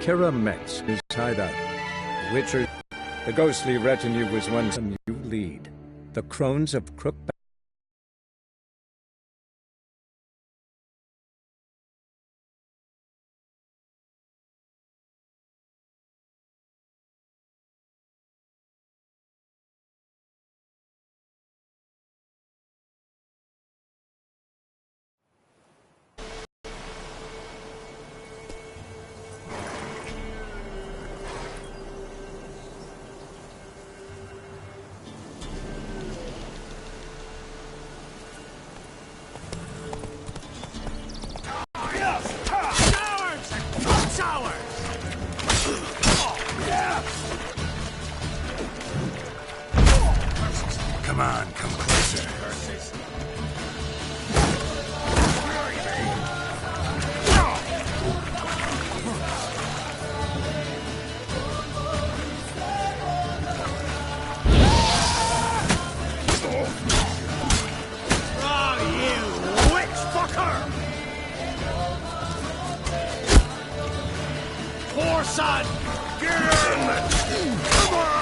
WA-MyrkrRaven is hideout. The Witcher, the ghostly retinue was once a new lead. The crones of Crook. Come on, come closer. Oh, you witch fucker! Poor son! Get in! Come on!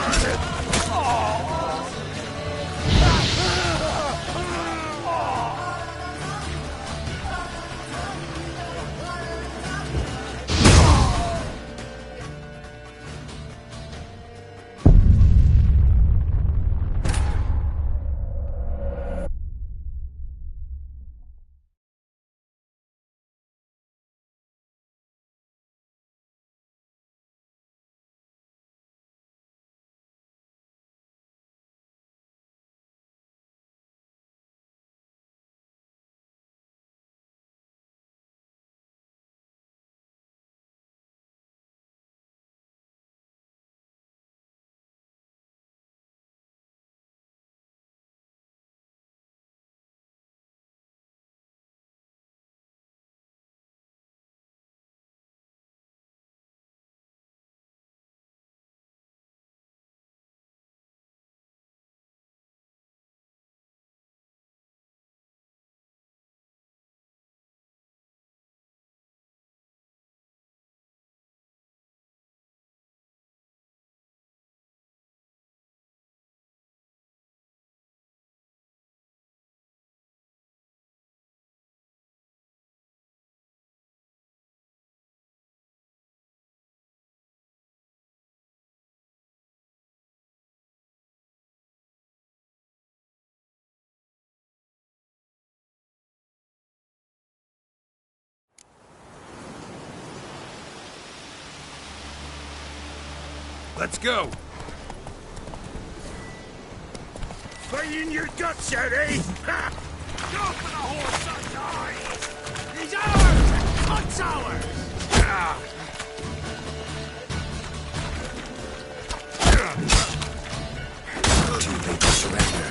Let's go! Fight in your guts, Eddie! Ha! Go for the horse, son! He's ours! Hunt's ours! Ah! Too late to surrender.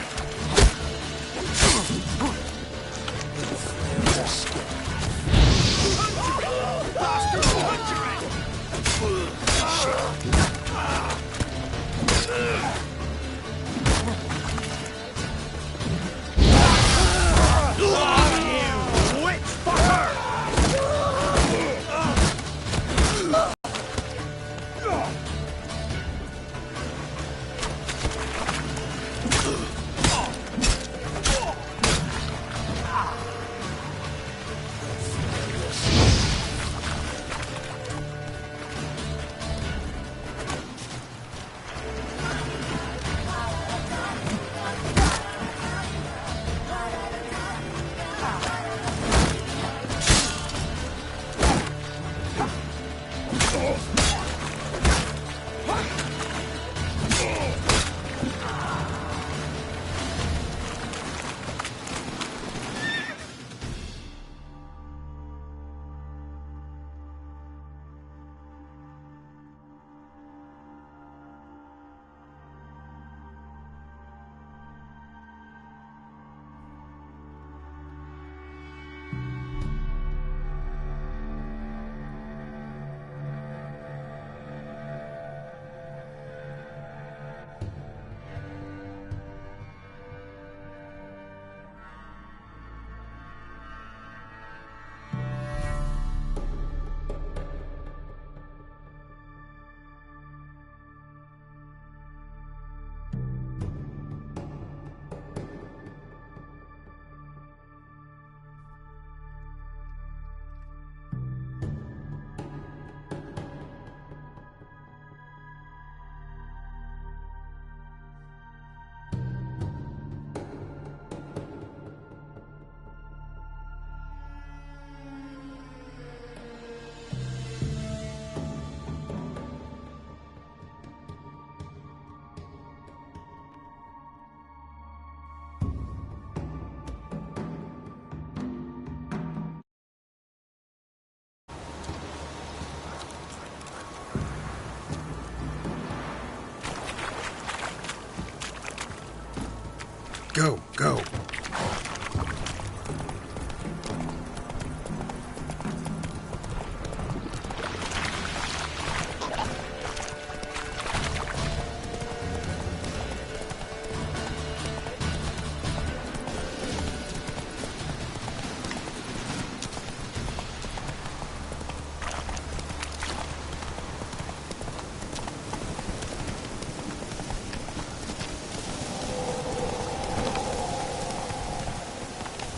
Go, go.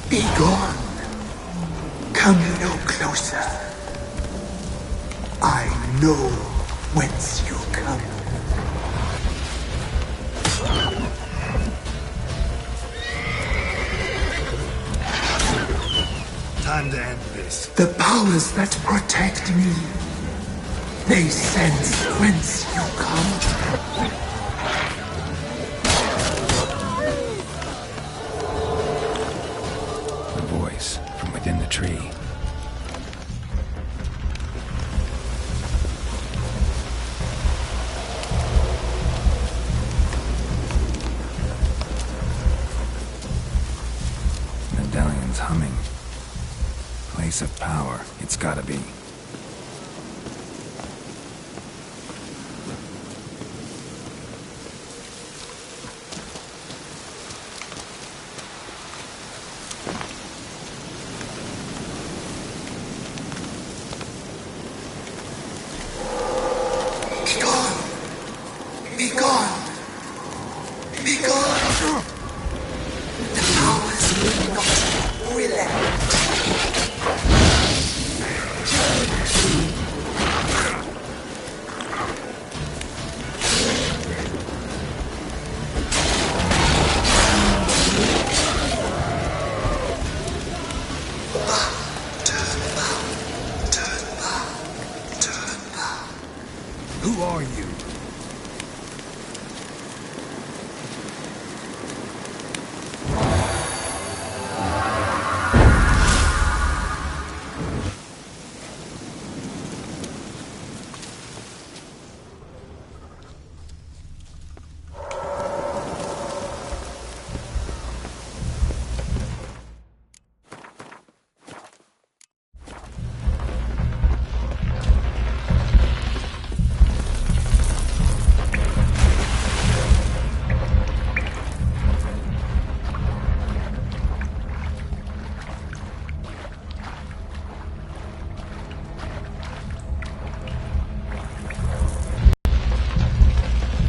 Be gone. Come no closer. I know whence you come. Time to end this. The powers that protect me, they sense whence you come. From within the tree. Medallion's humming. Place of power. It's gotta be. Be gone! Be gone! The powers will not relent. Turn back. Who are you?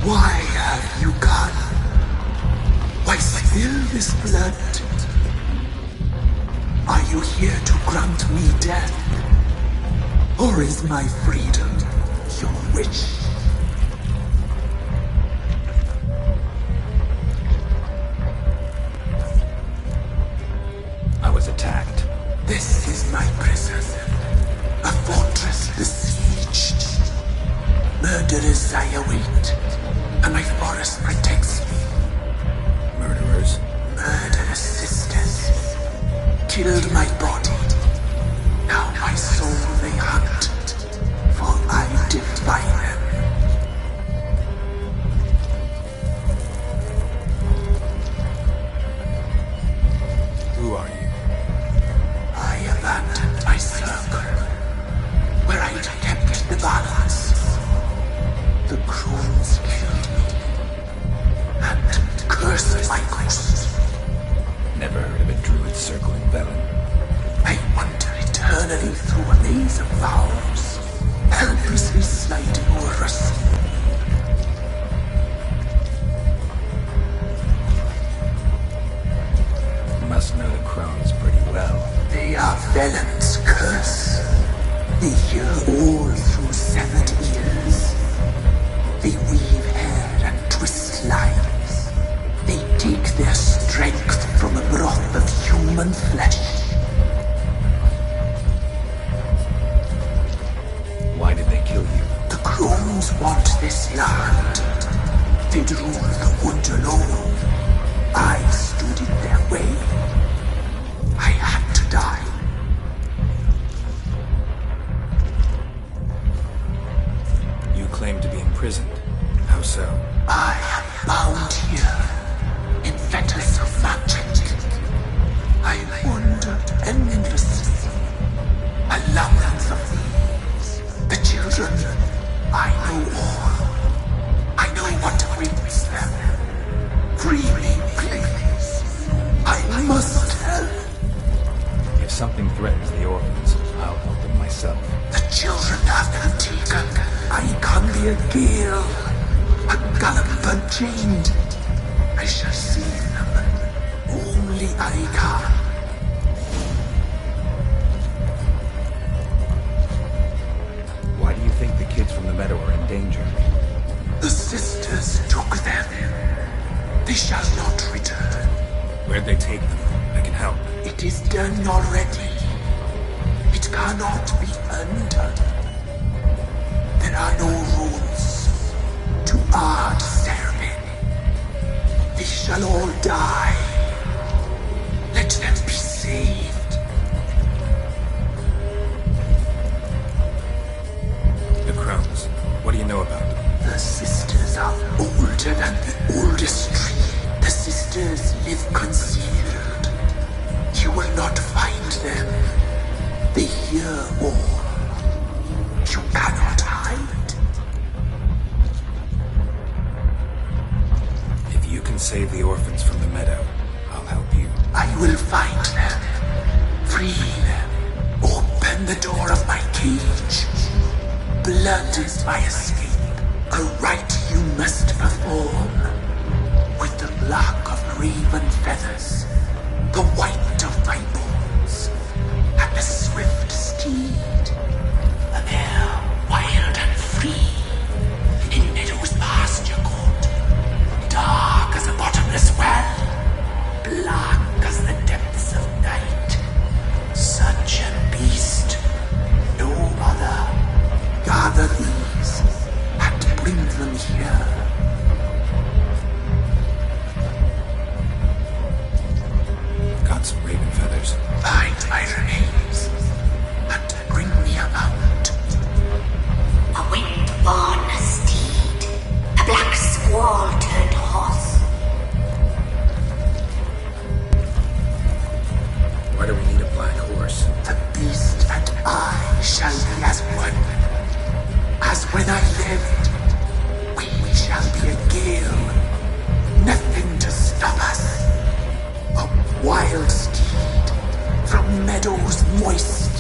Why have you gone? Why spill this blood? Are you here to grant me death? Or is my freedom your wish? I was attacked. This is my prison. A fortress besieged. Murderers I await, and my forest protects me. Murderers? Murderous sisters killed my body. Now my soul they hunt, for I defy them. Who are you? I abandoned my circle, where I'd kept the balance. The crones killed me, and cursed my ghost. Never heard of a druid circling Velen. I wander eternally through a maze of vows, helplessly sliding over us. Must know the crones pretty well. They are Velen's curse. They hear all through severed ears. They weave hair and twist lives. They take their strength from a broth of human flesh. Why did they kill you? The crones want this land. They'd rule the wood alone. I stood in their way. I had to die. You claim to be imprisoned. How so? I am bound here in fetters of I must help. If something threatens the orphans, I'll help them myself. The children have been taken. I can be a gale, a gallop unchained. I shall see them. Only I can. Why do you think the kids from the meadow are in danger? The sisters took them. They shall not return. Where'd they take them? I can help. It is done already. It cannot be undone. There are no rules to our ceremony. They shall all die. Let them be saved. The crones. What do you know about them? The sisters are older than the oldest tree. The sisters live concealed. You will not find them. They hear all. You cannot hide. If you can save the orphans from the meadow, I'll help you. I will find them. Free them. Open the door of my cage. Blood is my escape. A rite you must perform. With the black of raven feathers, the white of my bones, and the swift steed. A mare wild and free, in meadows pasture court, dark as a bottomless well, black as the depths of night. Such a beast, no other. Gather these and bring them here. Got some raven feathers. Find my remains and bring me a mount. A wind-born steed, a black squall turned horse. Why do we need a black horse? The beast and I shall be as one. As when I lived, we shall be a gale. Nothing to stop us. A wild steed from meadows moist.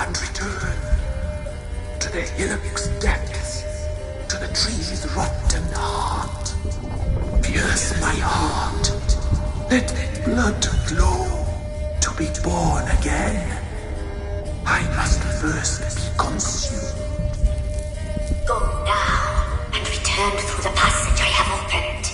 and return to the hillock's depths, to the tree's rotten heart. Pierce my heart, let blood flow. To be born again, I must first be consumed. Go now, and return through the passage I have opened.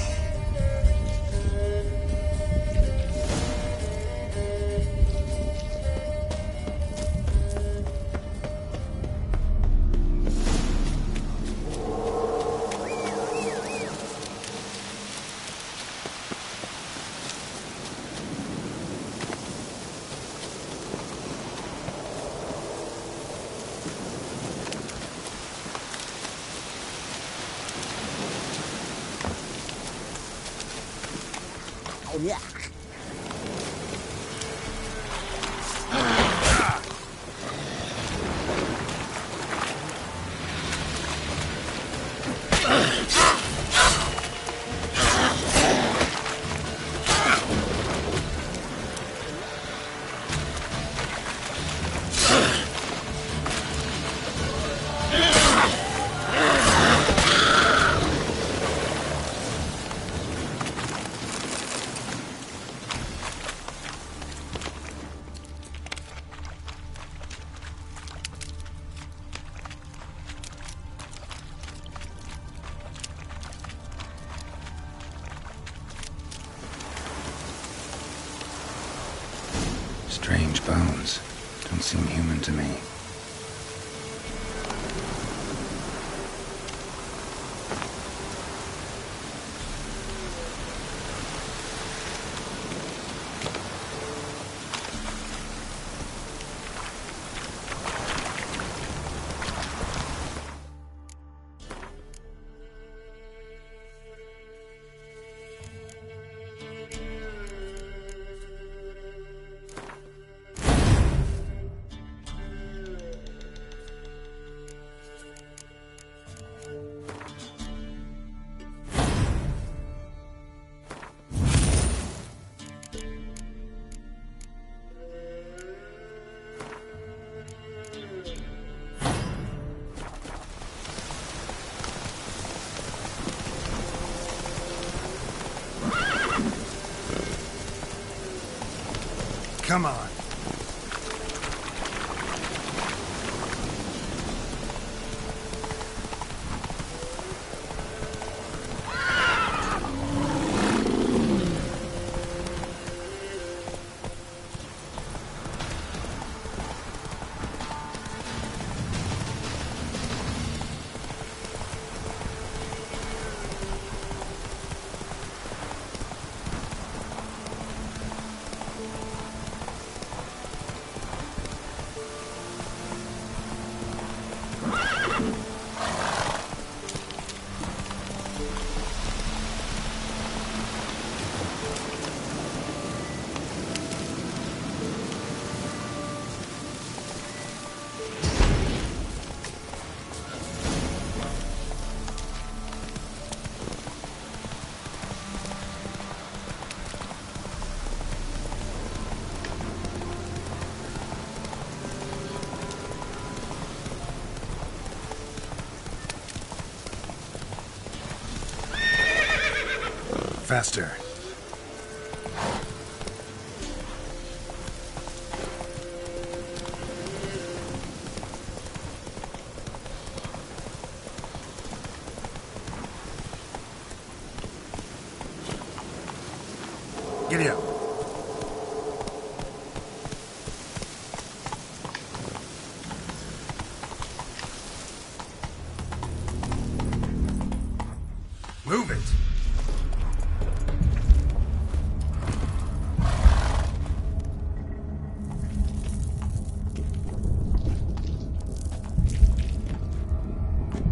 Strange bones. Don't seem human to me. Come on. Faster. Giddy up. Move it.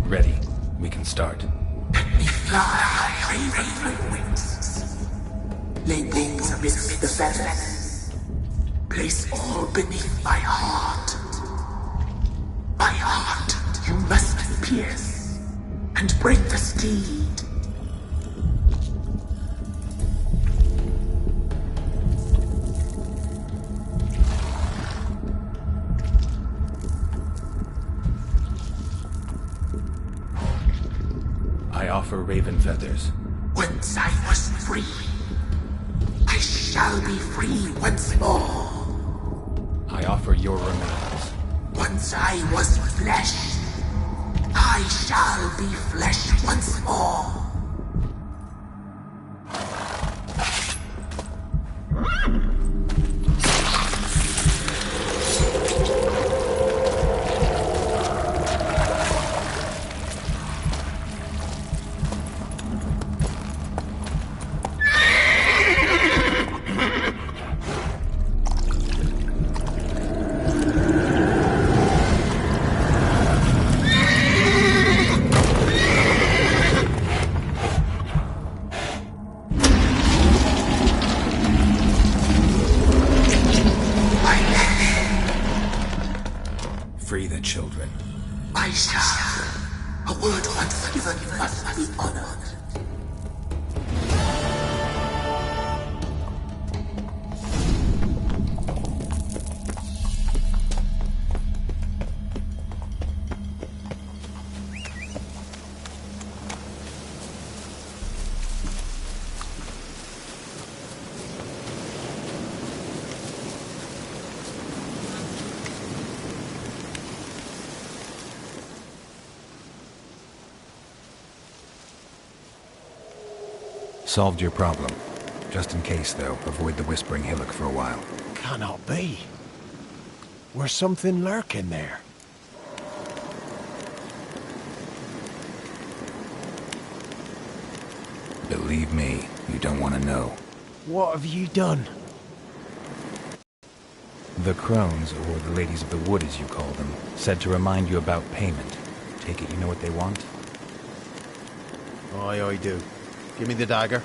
Ready. We can start. Let me fly, raven wings. Lay wings amidst the feathers. Place all beneath my heart. My heart you must pierce, and break the steed. I offer raven feathers. Once I was free, I shall be free once more. I offer your remains. Once I was flesh, I shall be flesh once more. Free the children. I shall. A word once given must be honored. Solved your problem. Just in case, though, avoid the Whispering Hillock for a while. Cannot be. Where's something lurking there? Believe me, you don't want to know. What have you done? The crones, or the ladies of the wood as you call them, said to remind you about payment. Take it you know what they want? Aye, I do. Give me the dagger.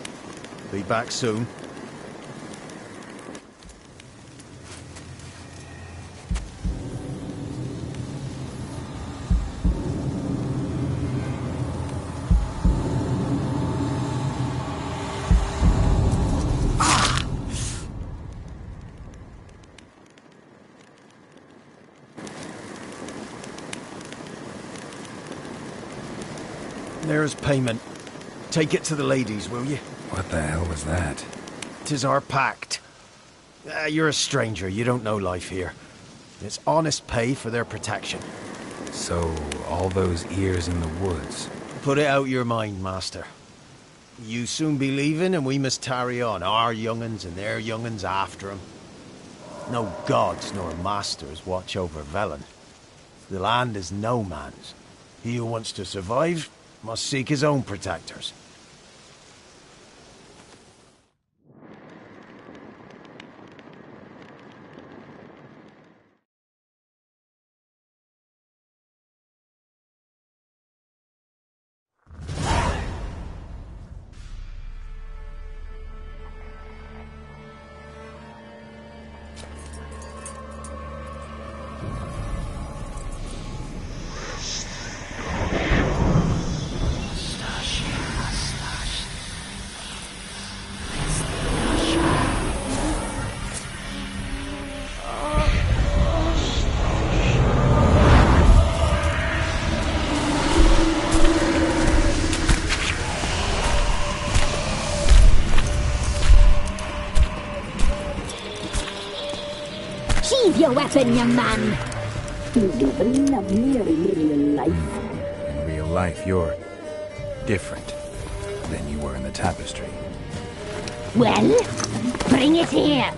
Be back soon. There's payment. Take it to the ladies, will you? What the hell was that? 'Tis our pact. You're a stranger, you don't know life here. It's honest pay for their protection. So, all those ears in the woods. Put it out your mind, master. You soon be leaving and we must tarry on, our young'uns and their young'uns after 'em. No gods nor masters watch over Velen. The land is no man's. He who wants to survive must seek his own protectors. Sheathe your weapon, young man! You live a very real life. In real life, you're different than you were in the tapestry. Well, bring it here!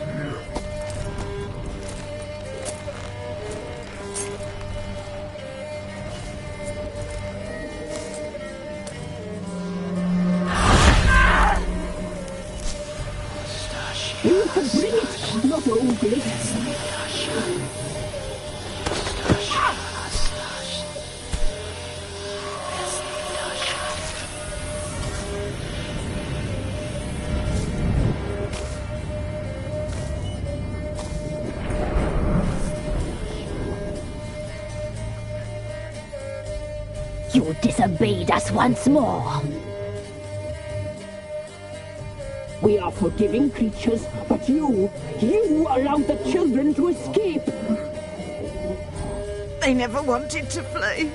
You can bring it, not ugly. You disobeyed us once more! We are forgiving creatures, but you allowed the children to escape. They never wanted to flee.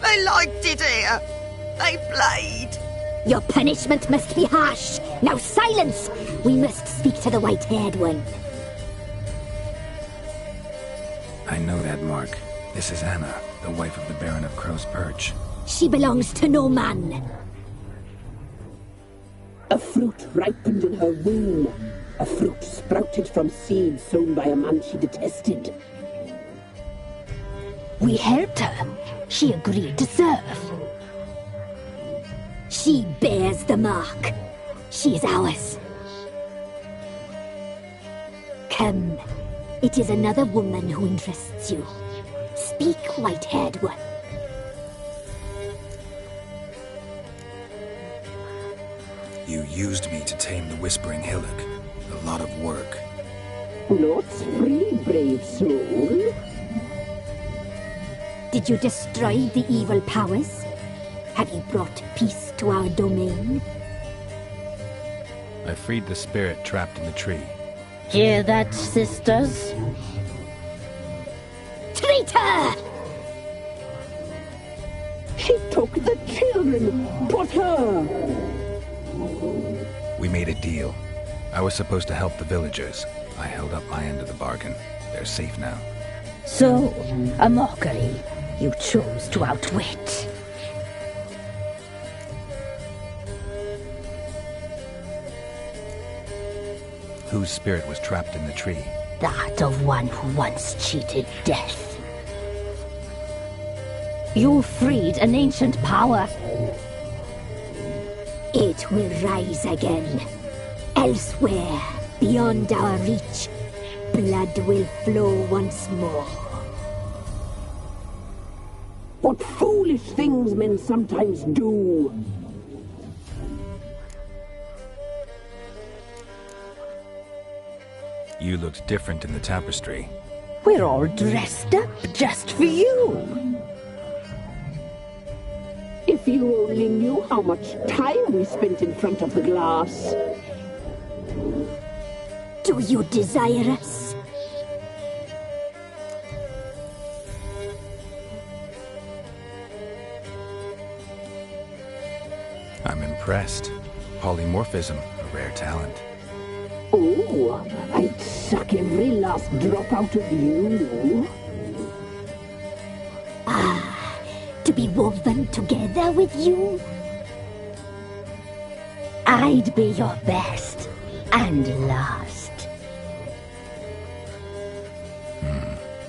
They liked it here. I blied. Your punishment must be harsh. Now silence! We must speak to the white-haired one. I know that mark. This is Anna, the wife of the Baron of Crow's Perch. She belongs to no man. A fruit ripened in her womb. A fruit sprouted from seeds sown by a man she detested. We helped her. She agreed to serve. She bears the mark. She is ours. Come. It is another woman who interests you. Speak, white-haired one. You used me to tame the Whispering Hillock. A lot of work. Not free, brave soul. Did you destroy the evil powers? Have you brought peace to our domain? I freed the spirit trapped in the tree. Hear that, sisters? Traitor! She took the children. Put her. We made a deal. I was supposed to help the villagers. I held up my end of the bargain. They're safe now. So, a mockery you chose to outwit. Whose spirit was trapped in the tree? That of one who once cheated death. You freed an ancient power. It will rise again. Elsewhere, beyond our reach, blood will flow once more. What foolish things men sometimes do. You looked different in the tapestry. We're all dressed up just for you. If you only knew how much time we spent in front of the glass. Do you desire us? I'm impressed. Polymorphism, a rare talent. Oh, I'd suck every last drop out of you. To be woven together with you? I'd be your best and last.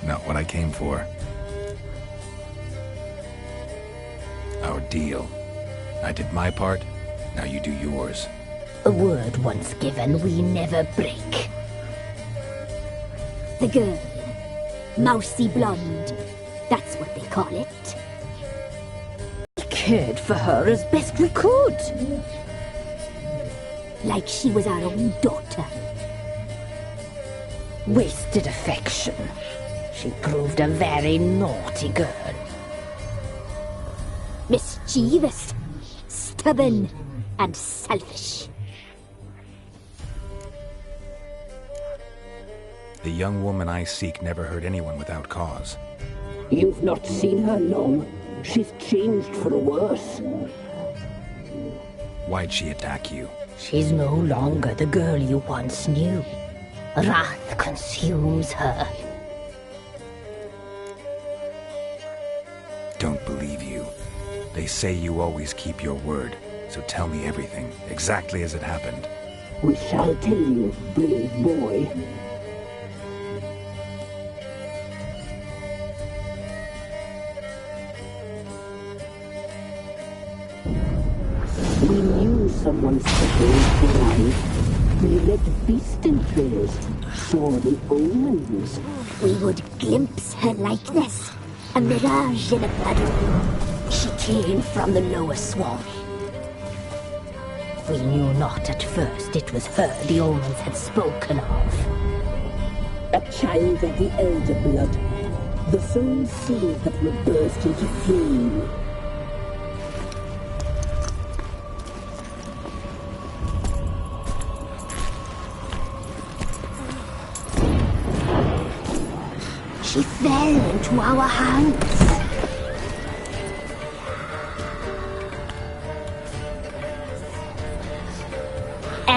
Not what I came for. Our deal. I did my part, now you do yours. A word once given, we never break. The girl. Mousy blonde. That's what they call it. We cared for her as best we could. Like she was our own daughter. Wasted affection. She proved a very naughty girl. Mischievous, stubborn, and selfish. The young woman I seek never hurt anyone without cause. You've not seen her long. She's changed for the worse. Why'd she attack you? She's no longer the girl you once knew. Wrath consumes her. Don't believe you. They say you always keep your word, so tell me everything, exactly as it happened. We shall tell you, brave boy. We knew someone special for life. We led beasting trails, saw the omens. We would glimpse her likeness, a mirage in a puddle. She came from the lower swamp. We knew not at first it was her the omens had spoken of. A child of the elder blood, the soul seed that will burst into flame. She fell into our hands.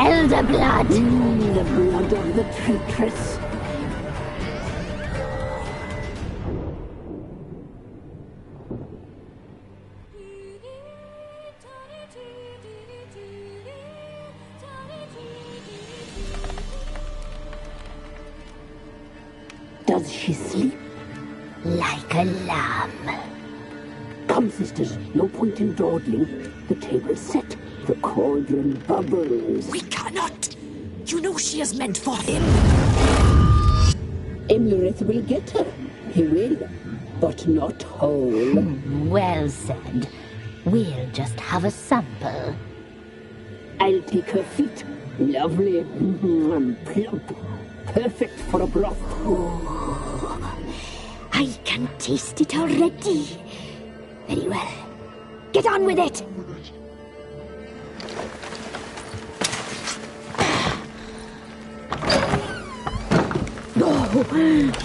Elder blood! The blood of the traitress. Does she sleep? Like a lamb. Come, sisters, no point in dawdling. The table's set. The cauldron bubbles. We cannot! You know she is meant for him! Imlerith will get her. He will, but not whole. Well said. We'll just have a sample. I'll take her feet. Lovely. Plump. Perfect for a broth. I can taste it already. Very well. Get on with it! Oh,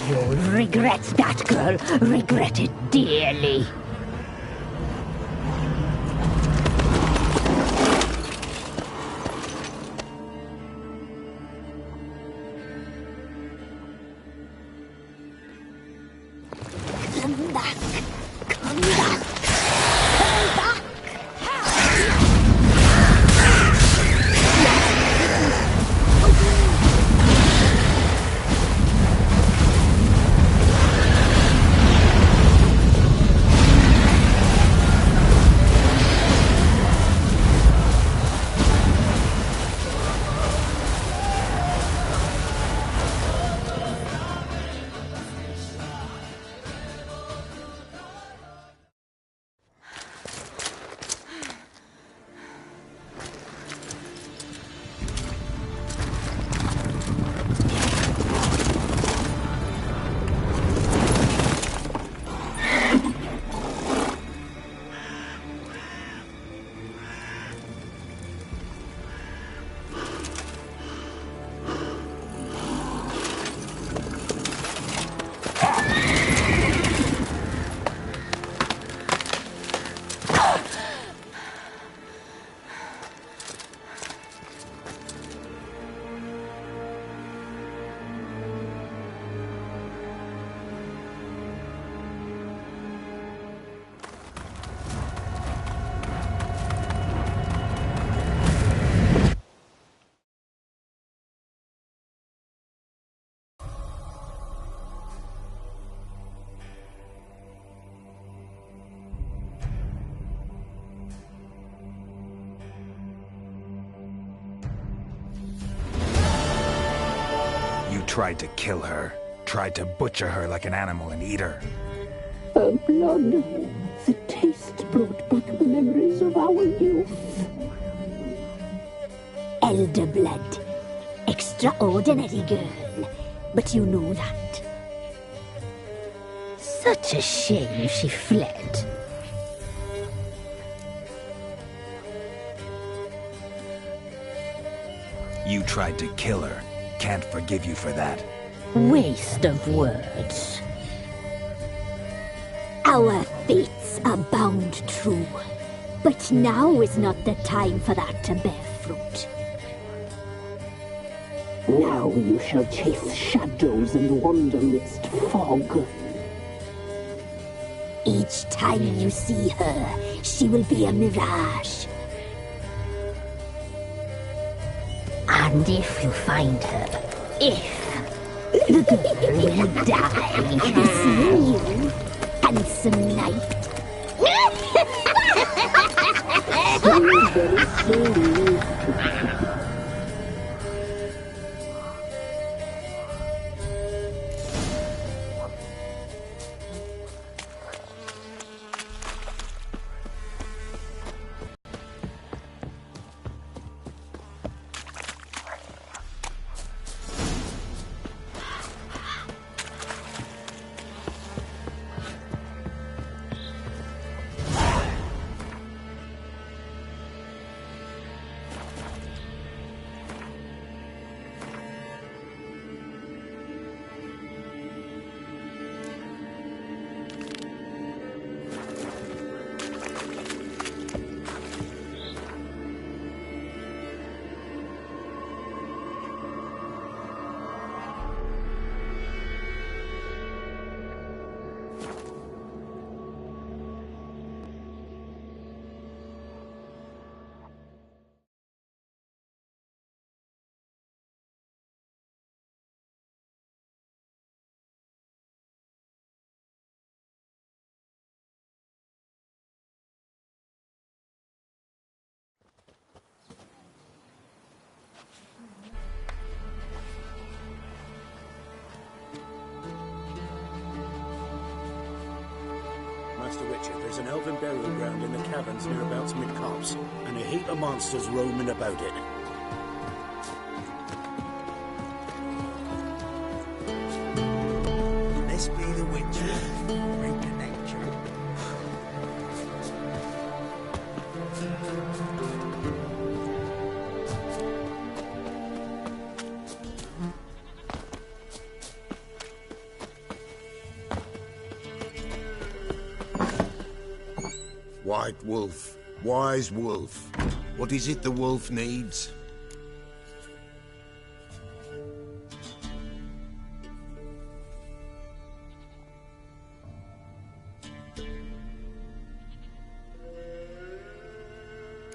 you'll regret that, girl. Regret it dearly. Come back! Come back! Come back! Tried to kill her. Tried to butcher her like an animal and eat her. Her blood. The taste brought back memories of our youth. Elder blood. Extraordinary girl. But you know that. Such a shame she fled. You tried to kill her. Can't forgive you for that. Waste of words. Our fates are bound true. But now is not the time for that to bear fruit. Now you shall chase shadows and wander midst fog. Each time you see her, she will be a mirage. And if you find her, the girl will die. Seeing you, handsome knight. Master Witcher, there's an elven burial ground in the caverns nearabouts mid-copse, and a heap of monsters roaming about it. This be the Witcher. Bring the nature. White wolf, wise wolf. What is it the wolf needs?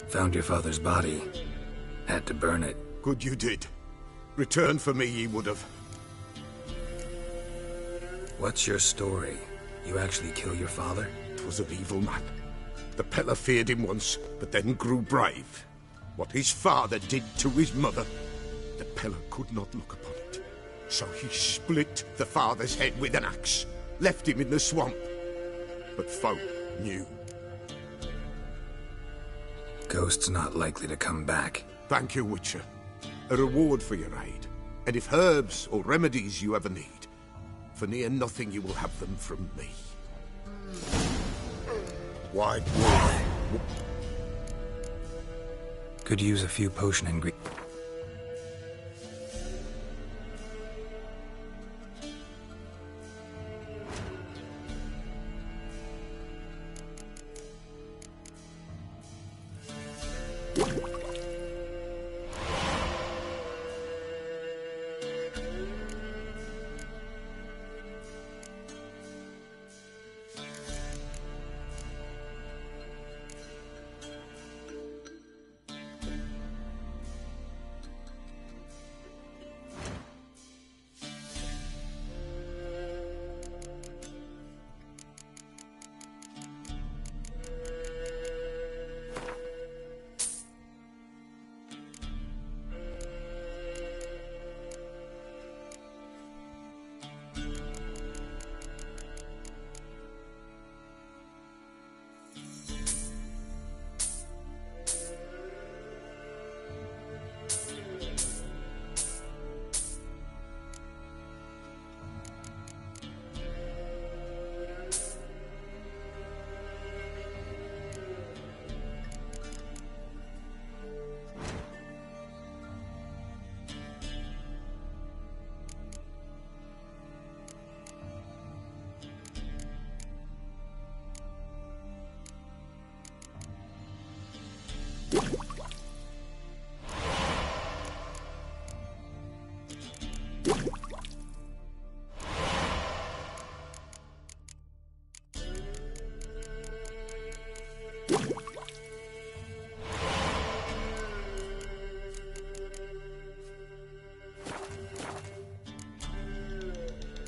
Found your father's body. Had to burn it. Good you did. Return for me ye would have. What's your story? You actually kill your father? 'Twas an evil man. The Peller feared him once, but then grew brave. What his father did to his mother, the Peller could not look upon it. So he split the father's head with an axe, left him in the swamp. But folk knew. Ghost's not likely to come back. Thank you, Witcher. A reward for your aid. And if herbs or remedies you ever need, for near nothing you will have them from me. White wolf. Could use a few potion ingredients.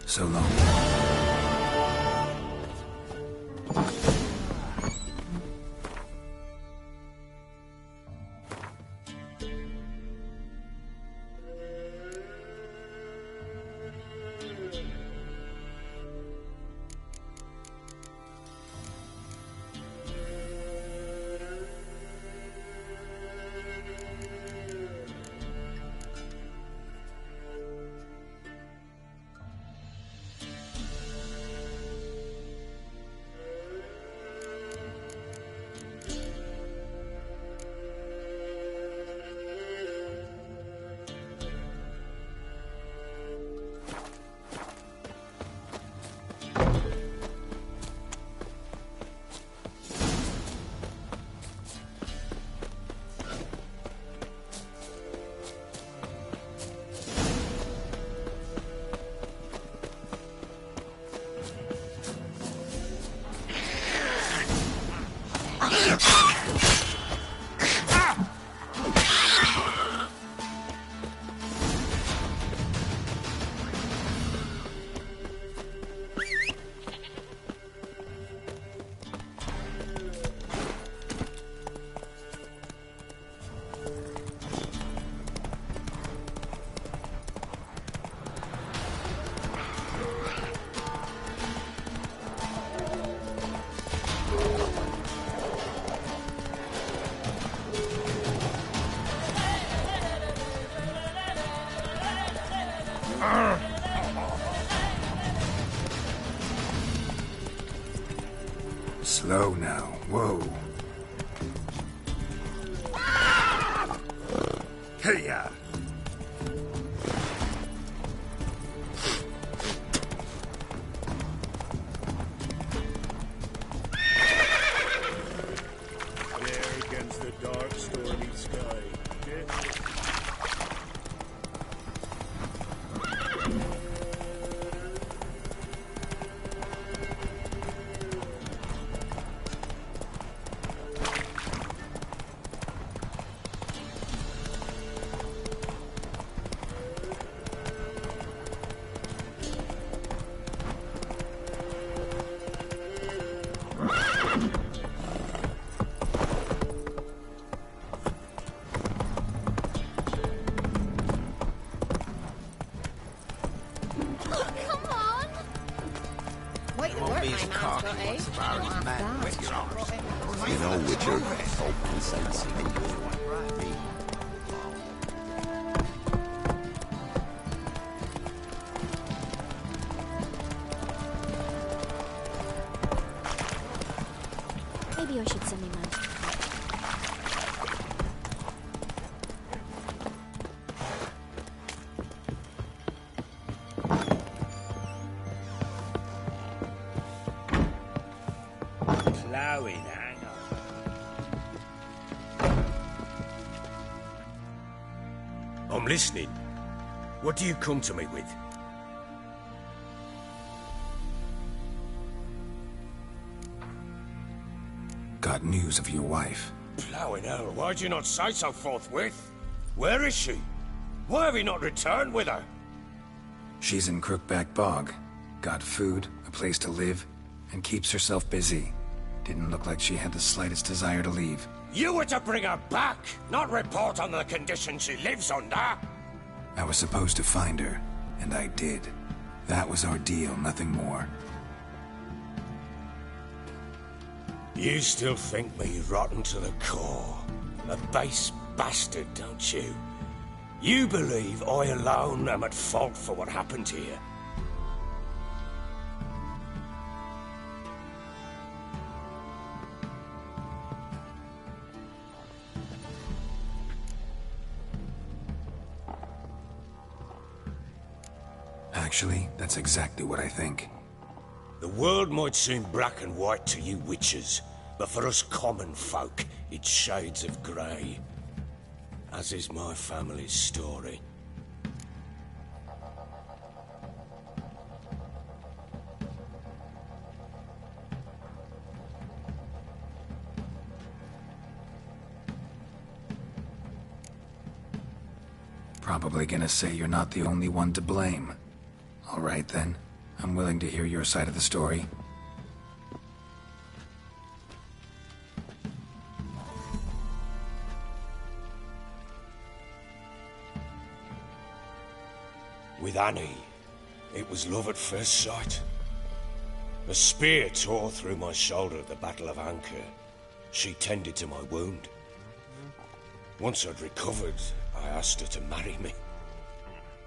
So long. Slow now. Whoa. Hey-ya! There against the dark, stormy sky. You know, Witcher, open sensing. Maybe I should send me magic. Plowing, hang on. I'm listening. What do you come to me with? Got news of your wife. Plowing hell, why'd you not say so forthwith? Where is she? Why have you not returned with her? She's in Crookback Bog. Got food, a place to live, and keeps herself busy. Didn't look like she had the slightest desire to leave. You were to bring her back, not report on the conditions she lives under. I was supposed to find her, and I did. That was our deal, nothing more. You still think me rotten to the core. A base bastard, don't you? You believe I alone am at fault for what happened here. Actually, that's exactly what I think. The world might seem black and white to you witches, but for us common folk, it's shades of grey. As is my family's story. Probably gonna say you're not the only one to blame. All right then, I'm willing to hear your side of the story. With Annie, it was love at first sight. A spear tore through my shoulder at the Battle of Anchor. She tended to my wound. Once I'd recovered, I asked her to marry me.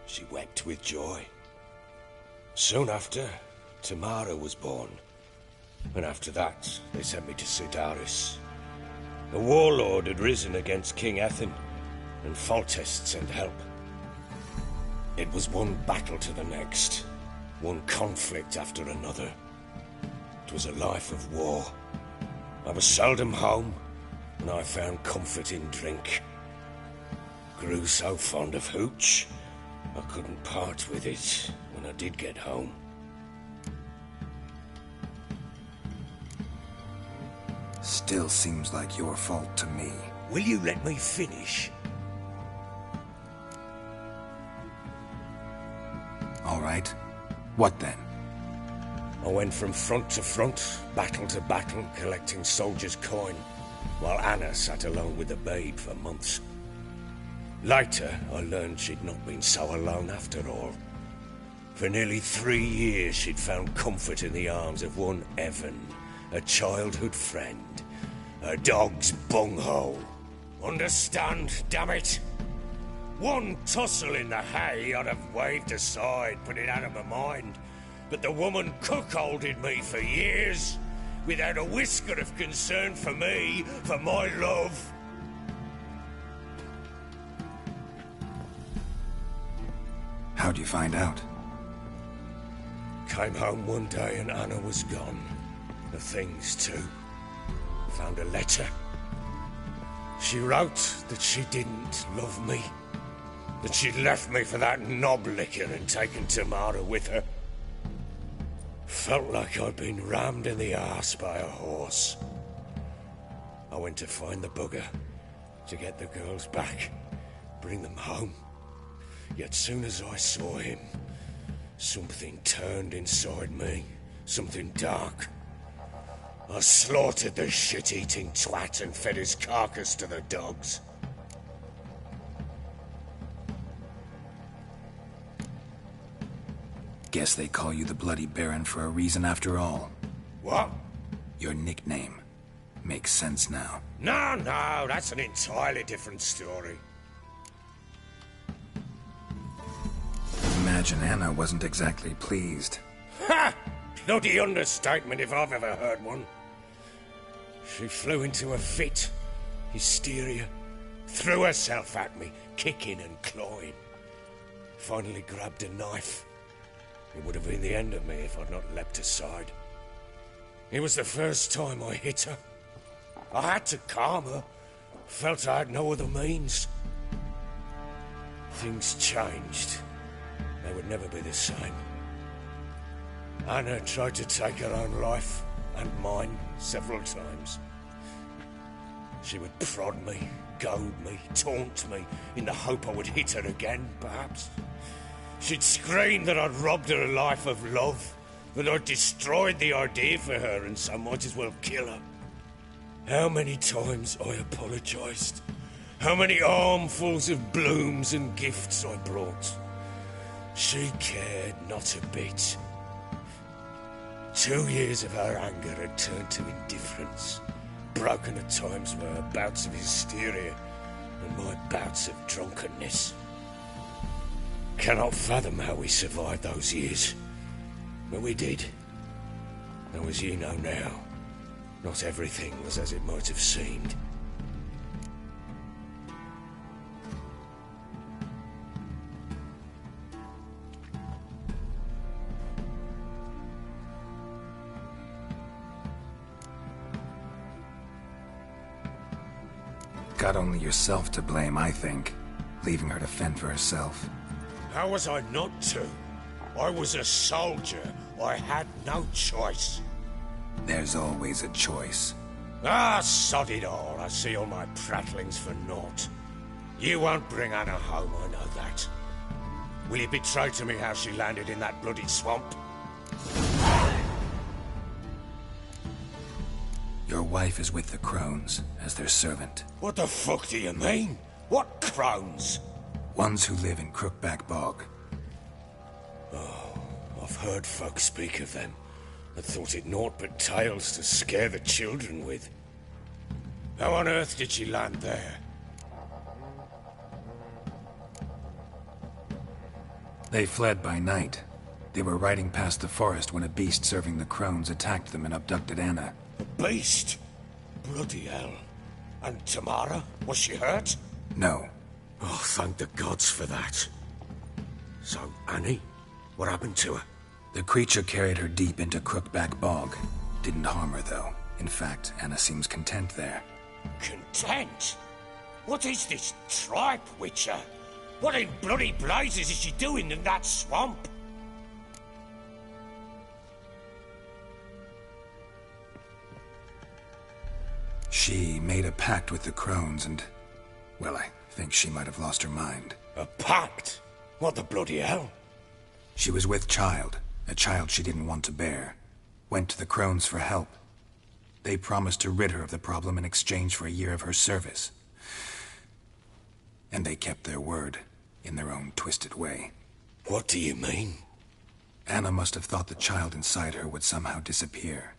She wept with joy. Soon after, Tamara was born. And after that, they sent me to Sidaris. A warlord had risen against King Ethan, and Foltest sent help. It was one battle to the next, one conflict after another. It was a life of war. I was seldom home, and I found comfort in drink. Grew so fond of hooch, I couldn't part with it when I did get home. Still seems like your fault to me. Will you let me finish? All right. What then? I went from front to front, battle to battle, collecting soldiers' coin, while Anna sat alone with the babe for months. Later, I learned she'd not been so alone after all. For nearly 3 years, she'd found comfort in the arms of one Evan, a childhood friend. A dog's bunghole. Understand, damn it? One tussle in the hay I'd have waved aside, put it out of my mind. But the woman cuckolded me for years. without a whisker of concern for me, for my love. How'd you find out? Came home one day and Anna was gone. The things too. Found a letter. She wrote that she didn't love me. That she'd left me for that knob licker and taken Tamara with her. Felt like I'd been rammed in the arse by a horse. I went to find the bugger, to get the girls back, bring them home. Yet soon as I saw him, something turned inside me, something dark. I slaughtered the shit-eating twat and fed his carcass to the dogs. Guess they call you the Bloody Baron for a reason after all. What? Your nickname. Makes sense now. No, that's an entirely different story. Imagine Anna wasn't exactly pleased. Ha! Bloody understatement if I've ever heard one. She flew into a fit. Hysteria. Threw herself at me, kicking and clawing. Finally grabbed a knife. It would have been the end of me if I'd not leapt aside. It was the first time I hit her. I had to calm her. Felt I had no other means. Things changed. They would never be the same. Anna tried to take her own life, and mine, several times. She would prod me, goad me, taunt me, in the hope I would hit her again, perhaps. She'd scream that I'd robbed her a life of love, that I'd destroyed the idea for her, and so might as well kill her. How many times I apologized. How many armfuls of blooms and gifts I brought. She cared not a bit. 2 years of her anger had turned to indifference, broken at times by her bouts of hysteria and my bouts of drunkenness. Cannot fathom how we survived those years, but we did. Though as you know now, not everything was as it might have seemed. Got only yourself to blame, I think. Leaving her to fend for herself. How was I not to? I was a soldier. I had no choice. There's always a choice. Ah, sod it all. I see all my prattlings for naught. You won't bring Anna home, I know that. Will you betray to me how she landed in that bloody swamp? Your wife is with the crones, as their servant. What the fuck do you mean? What crones? Ones who live in Crookback Bog. Oh, I've heard folk speak of them. I thought it naught but tales to scare the children with. How on earth did she land there? They fled by night. They were riding past the forest when a beast serving the crones attacked them and abducted Anna. A beast? Bloody hell. And Tamara? Was she hurt? No. Oh, thank the gods for that. So, Annie? What happened to her? The creature carried her deep into Crookback Bog. Didn't harm her, though. In fact, Anna seems content there. Content? What is this tripe, Witcher? What in bloody blazes is she doing in that swamp? She made a pact with the crones and... well, I think she might have lost her mind. A pact? What the bloody hell? She was with child, a child she didn't want to bear. Went to the crones for help. They promised to rid her of the problem in exchange for a year of her service. And they kept their word, in their own twisted way. What do you mean? Anna must have thought the child inside her would somehow disappear.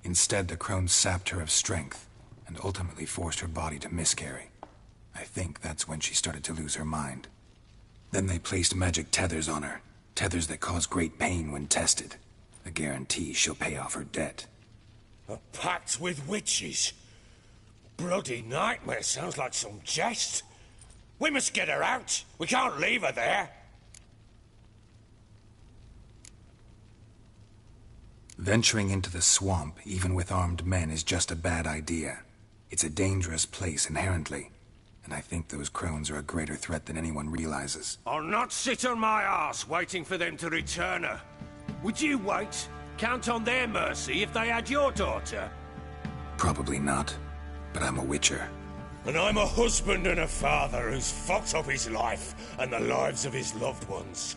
Instead, the crones sapped her of strength, and ultimately forced her body to miscarry. I think that's when she started to lose her mind. Then they placed magic tethers on her, tethers that cause great pain when tested. A guarantee she'll pay off her debt. A pact with witches? Bloody nightmare, sounds like some jest. We must get her out. We can't leave her there. Venturing into the swamp, even with armed men, is just a bad idea. It's a dangerous place inherently, and I think those crones are a greater threat than anyone realizes. I'll not sit on my arse waiting for them to return her. Would you wait? Count on their mercy if they had your daughter? Probably not, but I'm a witcher. And I'm a husband and a father who's fucked up his life and the lives of his loved ones.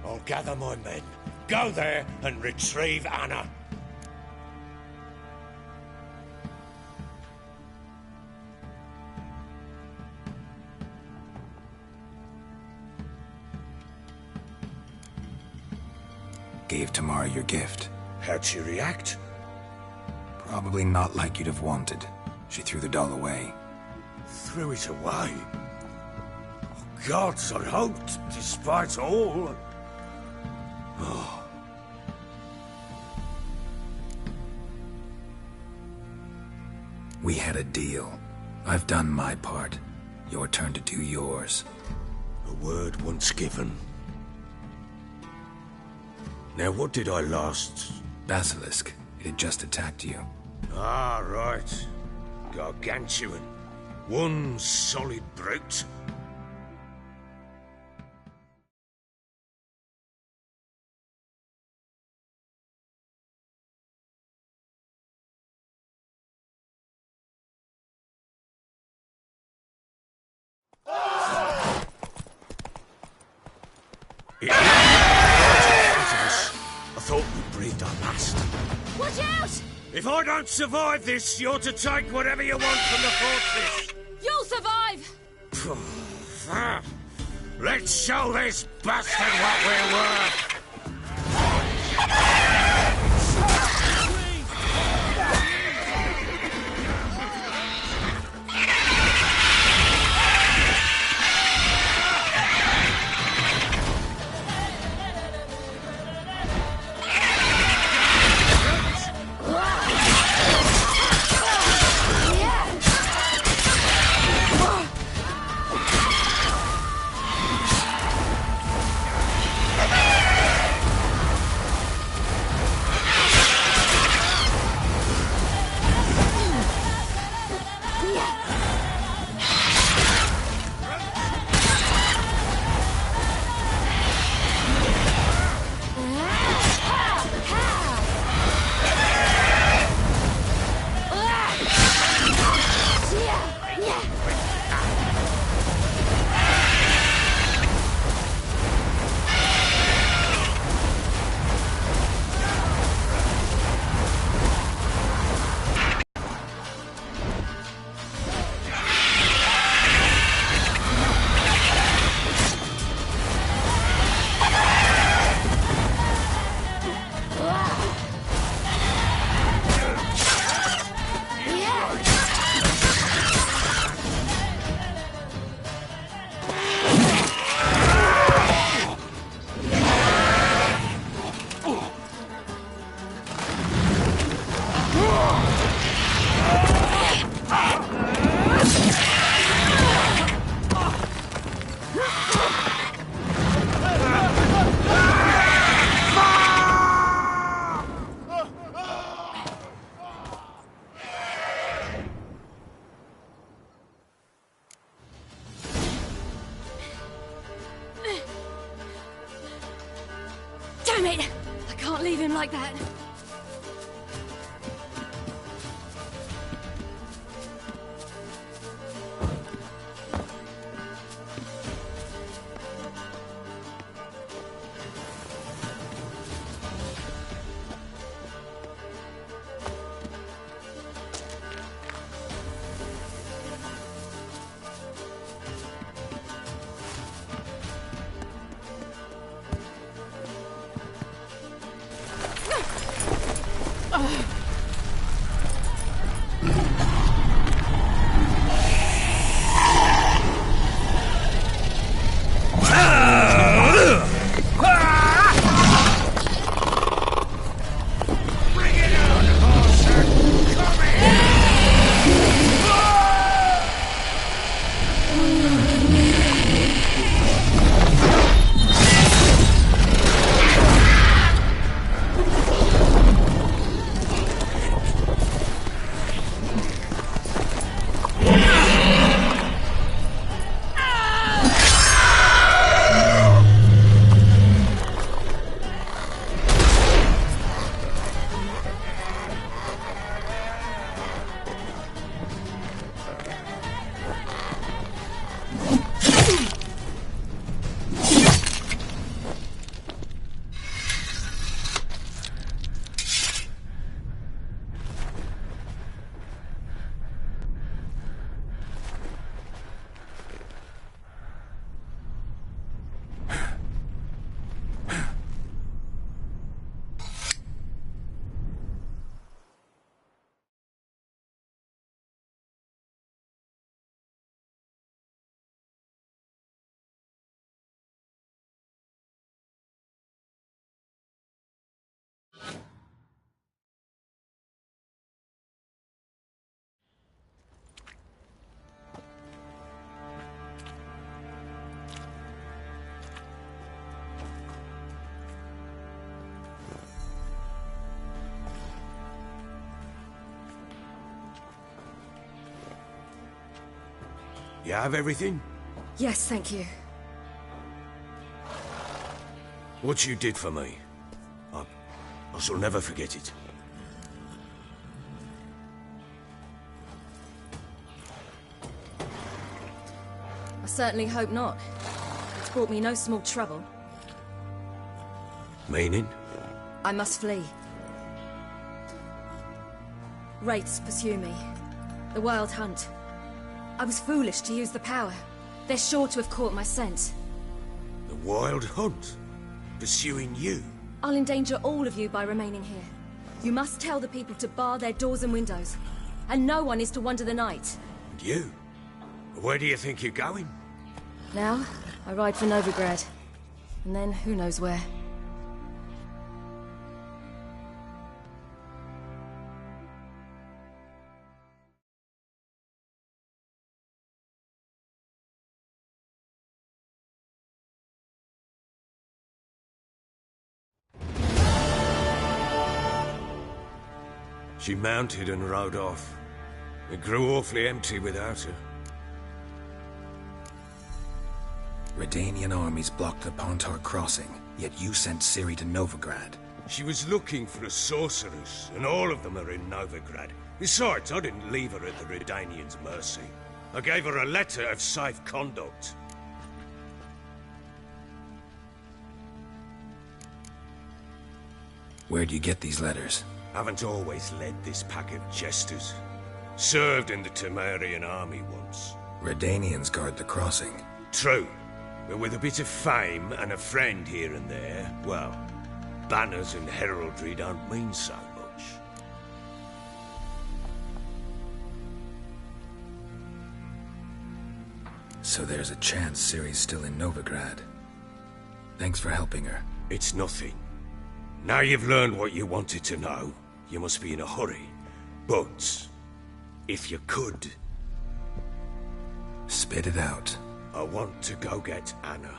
I'll gather my men, go there and retrieve Anna. Gave Tamara your gift. How'd she react? Probably not like you'd have wanted. She threw the doll away. Threw it away? Oh, gods, I hoped, despite all. Oh. We had a deal. I've done my part. Your turn to do yours. A word once given. Now, what did I last... Basilisk. It had just attacked you. Ah, right. Gargantuan. One solid brute. I thought we breathed our last. Watch out! If I don't survive this, you're to take whatever you want from the fortress. You'll survive! Let's show this bastard what we're worth. Damn it! I can't leave him like that. You have everything? Yes, thank you. What you did for me, I shall never forget it. I certainly hope not. It's brought me no small trouble. Meaning? I must flee. Wraiths pursue me. The Wild Hunt. I was foolish to use the power. They're sure to have caught my scent. The Wild Hunt? Pursuing you? I'll endanger all of you by remaining here. You must tell the people to bar their doors and windows. And no one is to wander the night. And you? Where do you think you're going? Now, I ride for Novigrad. And then, who knows where. She mounted and rode off. It grew awfully empty without her. Redanian armies blocked the Pontar crossing, yet you sent Ciri to Novigrad. She was looking for a sorceress, and all of them are in Novigrad. Besides, I didn't leave her at the Redanians' mercy. I gave her a letter of safe conduct. Where'd you get these letters? Haven't always led this pack of jesters. Served in the Temerian army once. Redanians guard the crossing. True. But with a bit of fame and a friend here and there, well, banners and heraldry don't mean so much. So there's a chance Ciri's still in Novigrad. Thanks for helping her. It's nothing. Now you've learned what you wanted to know, you must be in a hurry. But, if you could... Spit it out. I want to go get Anna.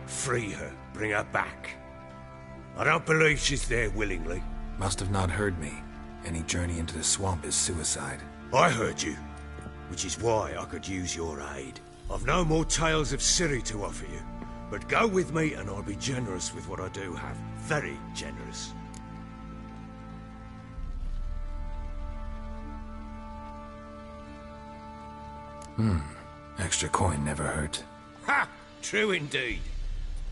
Free her, bring her back. I don't believe she's there willingly. Must have not heard me. Any journey into the swamp is suicide. I heard you, which is why I could use your aid. I've no more tales of Ciri to offer you, but go with me and I'll be generous with what I do have. Very generous. Extra coin never hurt. Ha! True indeed.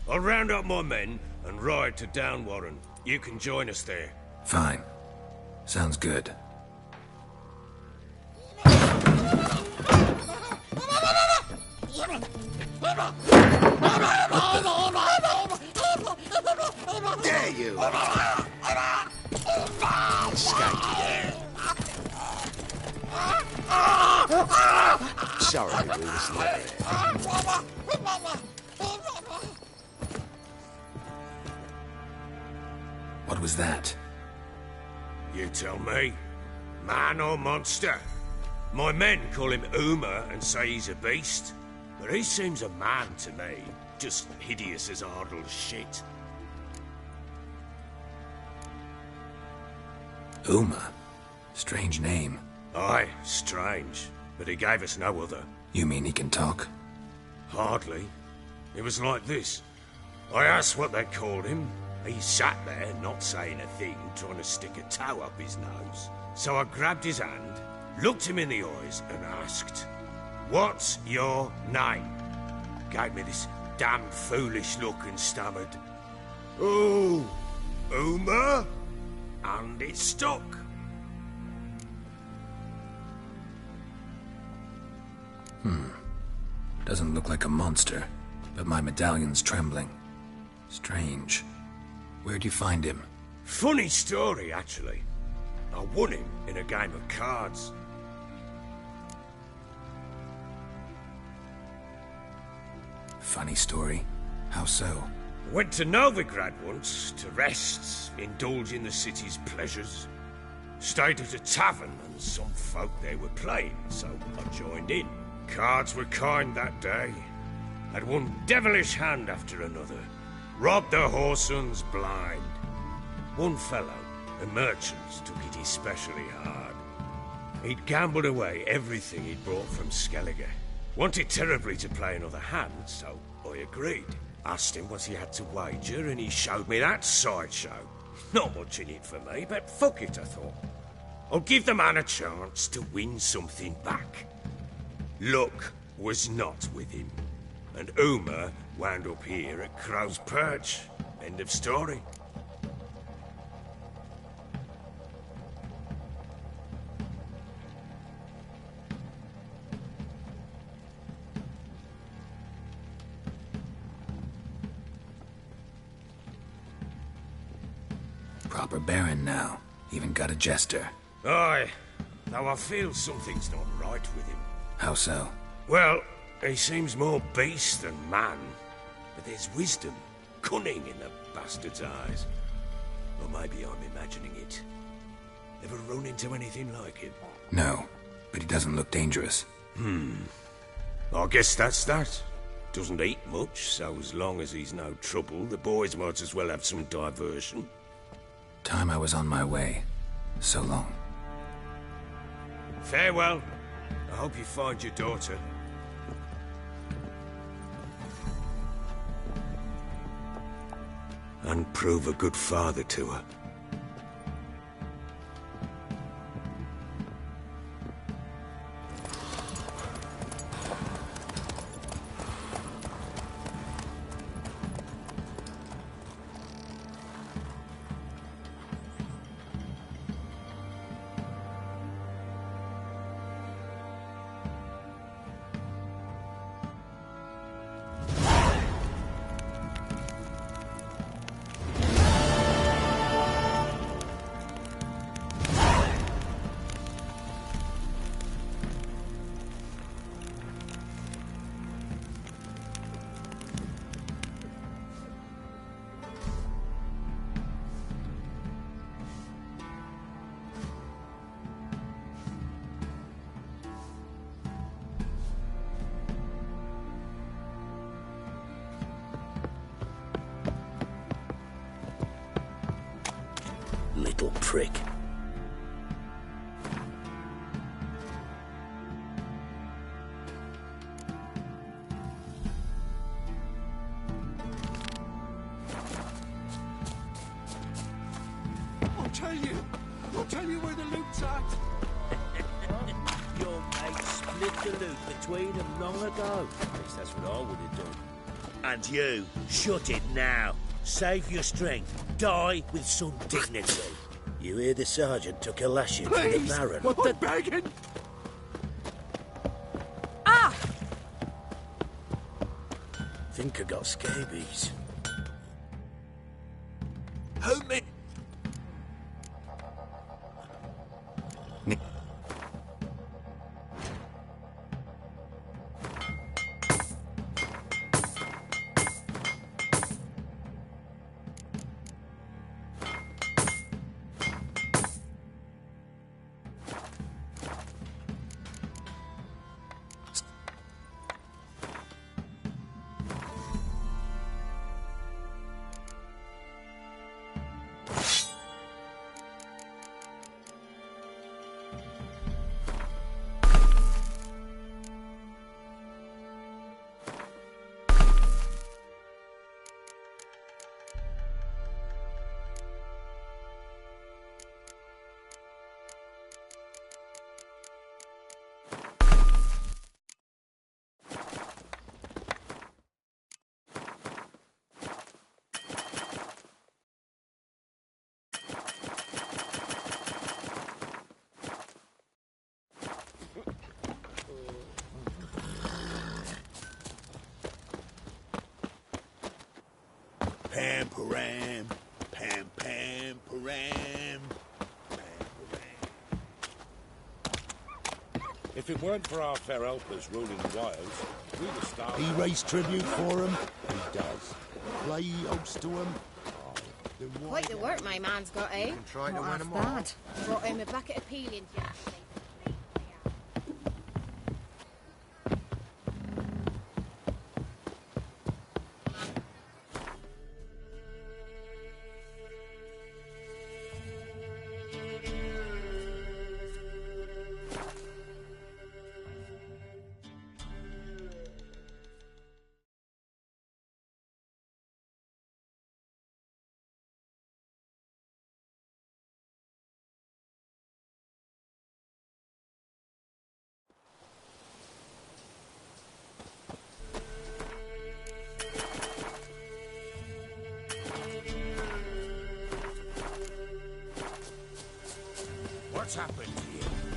I'll round up my men and ride to Downwarren. You can join us there. Fine. Sounds good. Dare you! Sorry, we was never here. What was that? You tell me. Man or monster? My men call him Uma and say he's a beast. But he seems a man to me. Just hideous as Ardle's shit. Uma? Strange name. Aye, strange. But he gave us no other. You mean he can talk? Hardly. It was like this. I asked what they called him. He sat there, not saying a thing, trying to stick a toe up his nose. So I grabbed his hand, looked him in the eyes, and asked, "What's your name?" Gave me this damn foolish look and stammered, "Oh, Uma?" And it stuck. Doesn't look like a monster, but my medallion's trembling. Strange. Where'd you find him? Funny story, actually. I won him in a game of cards. Funny story. How so? Went to Novigrad once to rest, indulge in the city's pleasures. Stayed at a tavern and some folk there were playing, so I joined in. Cards were kind that day. Had one devilish hand after another. Robbed the whoresun's blind. One fellow, a merchant, took it especially hard. He'd gambled away everything he'd brought from Skellige. Wanted terribly to play another hand, so I agreed. Asked him what he had to wager, and he showed me that sideshow. Not much in it for me, but fuck it, I thought. I'll give the man a chance to win something back. Luck was not with him, and Uma wound up here at Crow's Perch. End of story. Proper baron now. Even got a jester. Aye, though I feel something's not right with him. How so? Well, he seems more beast than man. But there's wisdom, cunning in the bastard's eyes. Or maybe I'm imagining it. Ever run into anything like him? No, but he doesn't look dangerous. I guess that's that. Doesn't eat much, so as long as he's no trouble, the boys might as well have some diversion. Time I was on my way. So long. Farewell. I hope you find your daughter. And prove a good father to her. Little prick. I'll tell you where the loot's at. Your mate split the loot between them long ago. At least that's what I would have done. And you, shut it now. Save your strength. Die with some dignity. You hear the sergeant took a lashing from the Baron. What the begging? Ah! Think I got scabies. Who me? Pam param, pam pam param, pam param. If it weren't for our fair helpers ruling the wilds, we'd have starved. He raise tribute for him. He does. Play host to him. Quite the work my man's got, eh? Try to win 'em all. Bad. Brought him a bucket of peelings yesterday.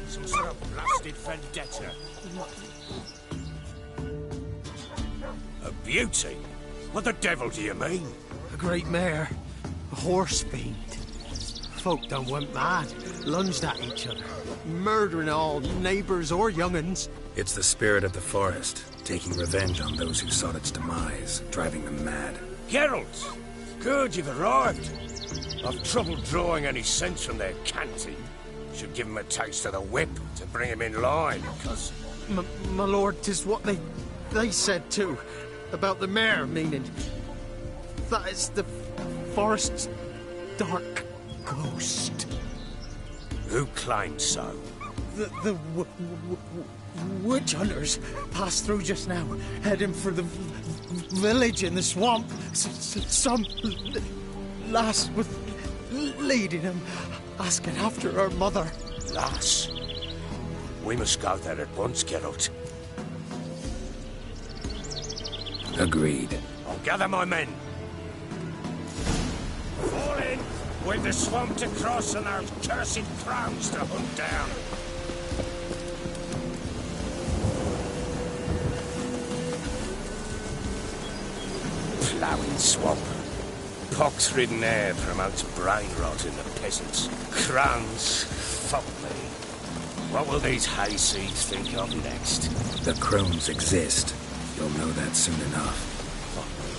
Some sort of blasted vendetta. A beauty? What the devil do you mean? A great mare. A horse fiend. Folk done went mad, lunged at each other, murdering all neighbours or young'uns. It's the spirit of the forest, taking revenge on those who sought its demise, driving them mad. Geralt! Good, you've arrived. I've trouble drawing any sense from their canting. Should give him a taste of the whip to bring him in line, because... My lord, 'tis what they said too, about the mare, meaning that is the forest's dark ghost. Who claimed so? The witch hunters passed through just now, heading for the village in the swamp. Some lass was leading them, asking after her mother. Lass? We must go there at once, Geralt. Agreed. I'll gather my men. Fall in! We've the swamp to cross and our cursed crows to hunt down. Ploughing swamp. Pox-ridden air promotes brain rot in the peasants. Crowns, fuck me. What will these hayseeds think of next? The crones exist. You'll know that soon enough.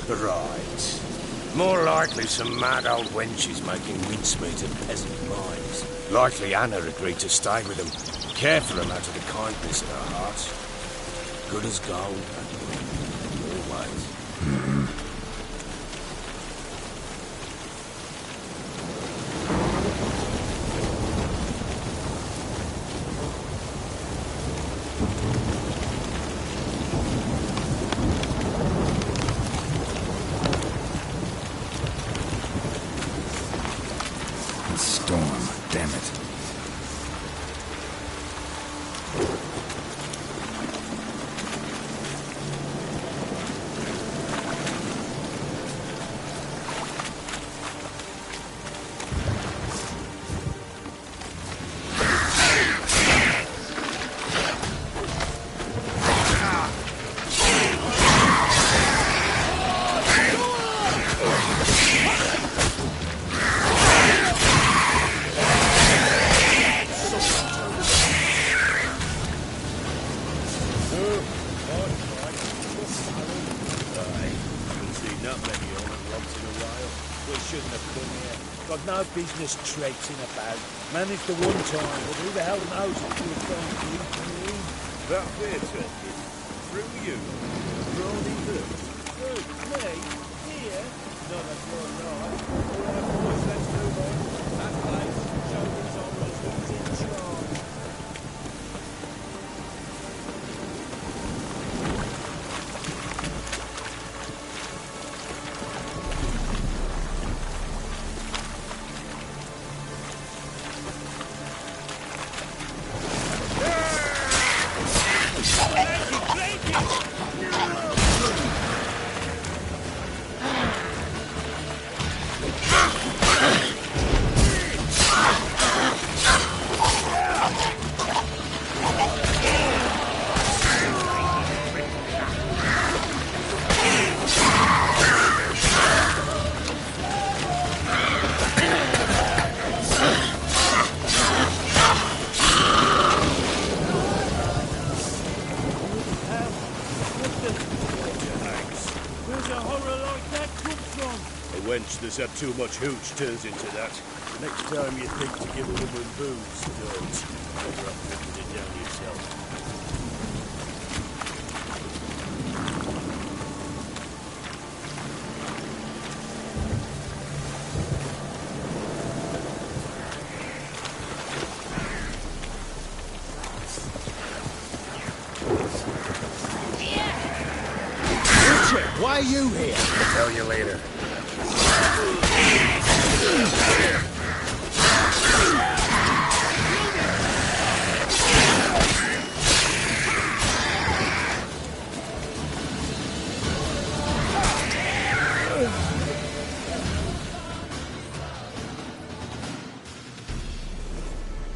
Right. More likely some mad old wenches making mincemeat of peasant minds. Likely Anna agreed to stay with them. Care for them out of the kindness of her heart. Good as gold. Always. Storm, damn it. No business traipsing about. Managed the one time, but who the hell knows if you'll find you? That we're talking. Through you. Brody Hood. Who? Me? Here? No, that's not right. Right, boys, let's move on. That place, shoulders on us, who's in charge? That's had too much hooch turns into that. Next time you think to give a woman booze, don't. Cover up drinking it down yourself. Richard, why are you here? I'll tell you later.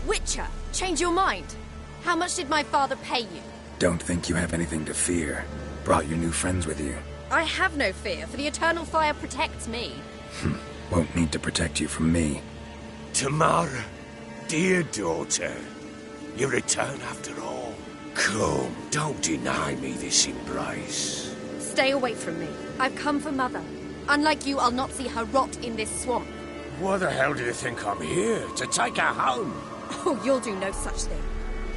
Witcher, change your mind. How much did my father pay you? Don't think you have anything to fear. Brought your new friends with you. I have no fear, for the eternal fire protects me. Won't need to protect you from me. Tamara, dear daughter, you return after all. Come, don't deny me this embrace. Stay away from me. I've come for Mother. Unlike you, I'll not see her rot in this swamp. Why the hell do you think I'm here? To take her home? Oh, you'll do no such thing.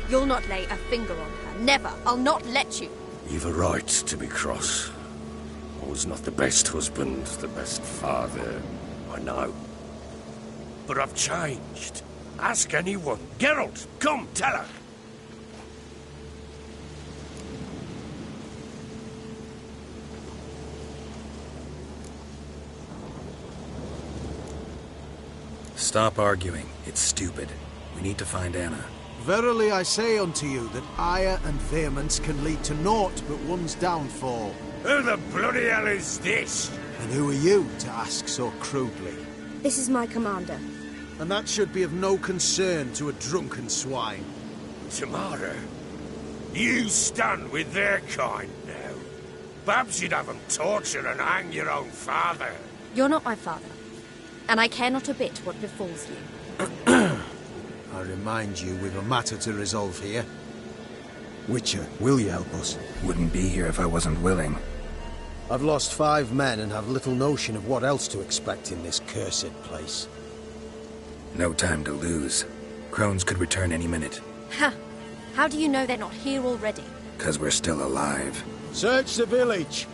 You'll not lay a finger on her. Never. I'll not let you. You've a right to be cross. I was not the best husband, the best father, I know. But I've changed. Ask anyone. Geralt, come, tell her. Stop arguing. It's stupid. We need to find Anna. Verily I say unto you that ire and vehemence can lead to naught but one's downfall. Who the bloody hell is this? And who are you to ask so crudely? This is my commander. And that should be of no concern to a drunken swine. Tamara, you stand with their kind now. Perhaps you'd have them torture and hang your own father. You're not my father, and I care not a bit what befalls you. I remind you, we've a matter to resolve here. Witcher, will you help us? Wouldn't be here if I wasn't willing. I've lost 5 men and have little notion of what else to expect in this cursed place. No time to lose. Crones could return any minute. Ha! How do you know they're not here already? 'Cause we're still alive. Search the village!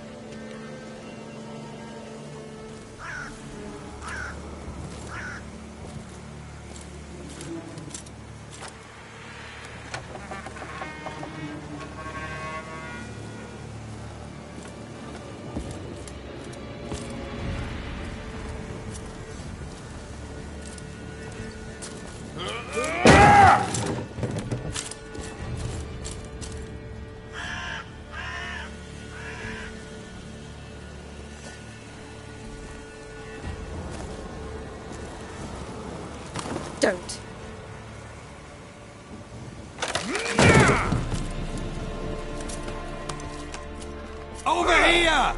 Don't. Over here!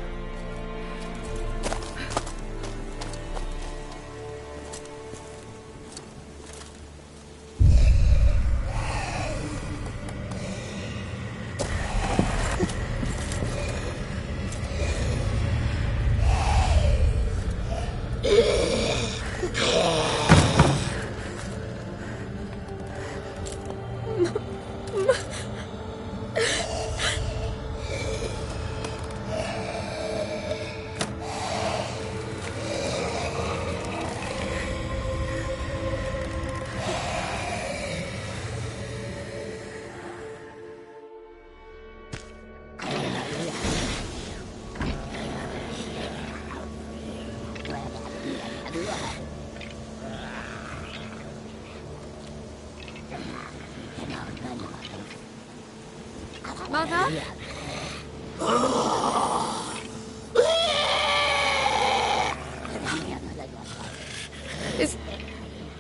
Mother?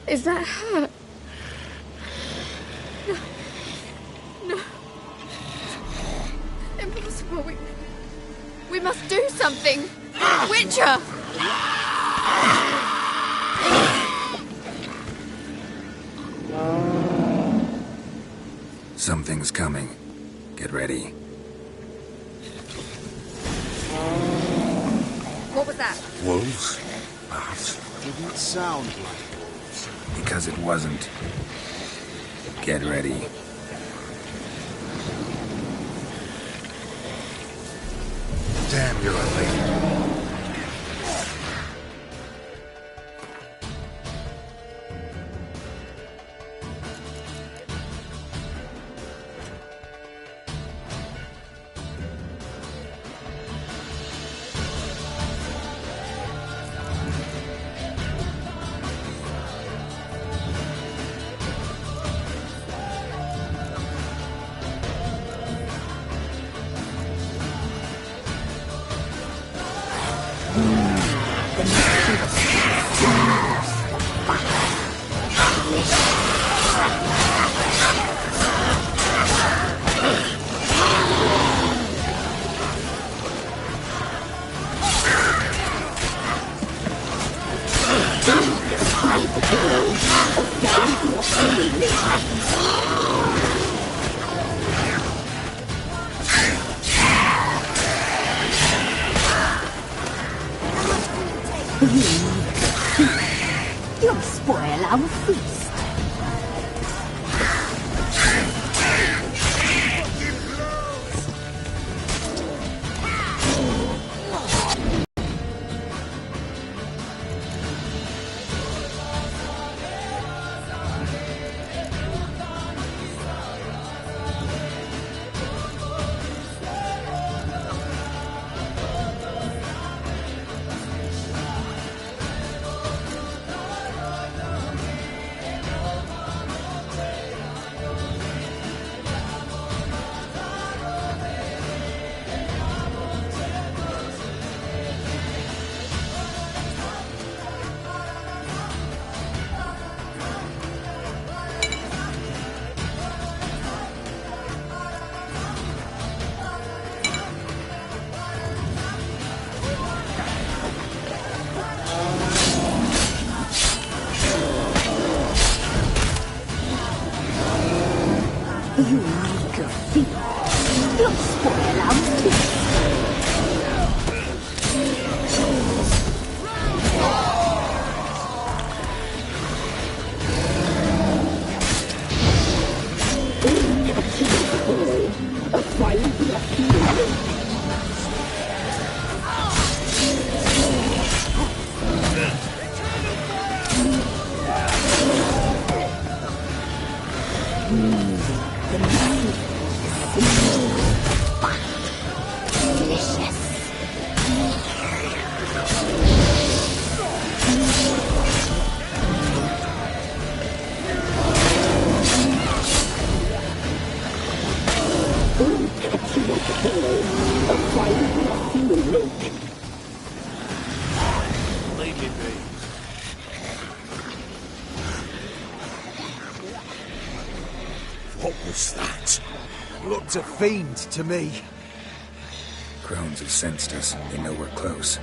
Is that her? No. No. Impossible. We must do something. Witcher! Something's coming. Get ready. What was that? Wolves? Perhaps. Didn't sound like wolves. Because it wasn't. Get ready. Damn, you're a lady. our feast. You make a feast. You'll spoil our feast. A fine blood. Leave me be. What was that? Looked a fiend to me. Crones have sensed us. They know we're close.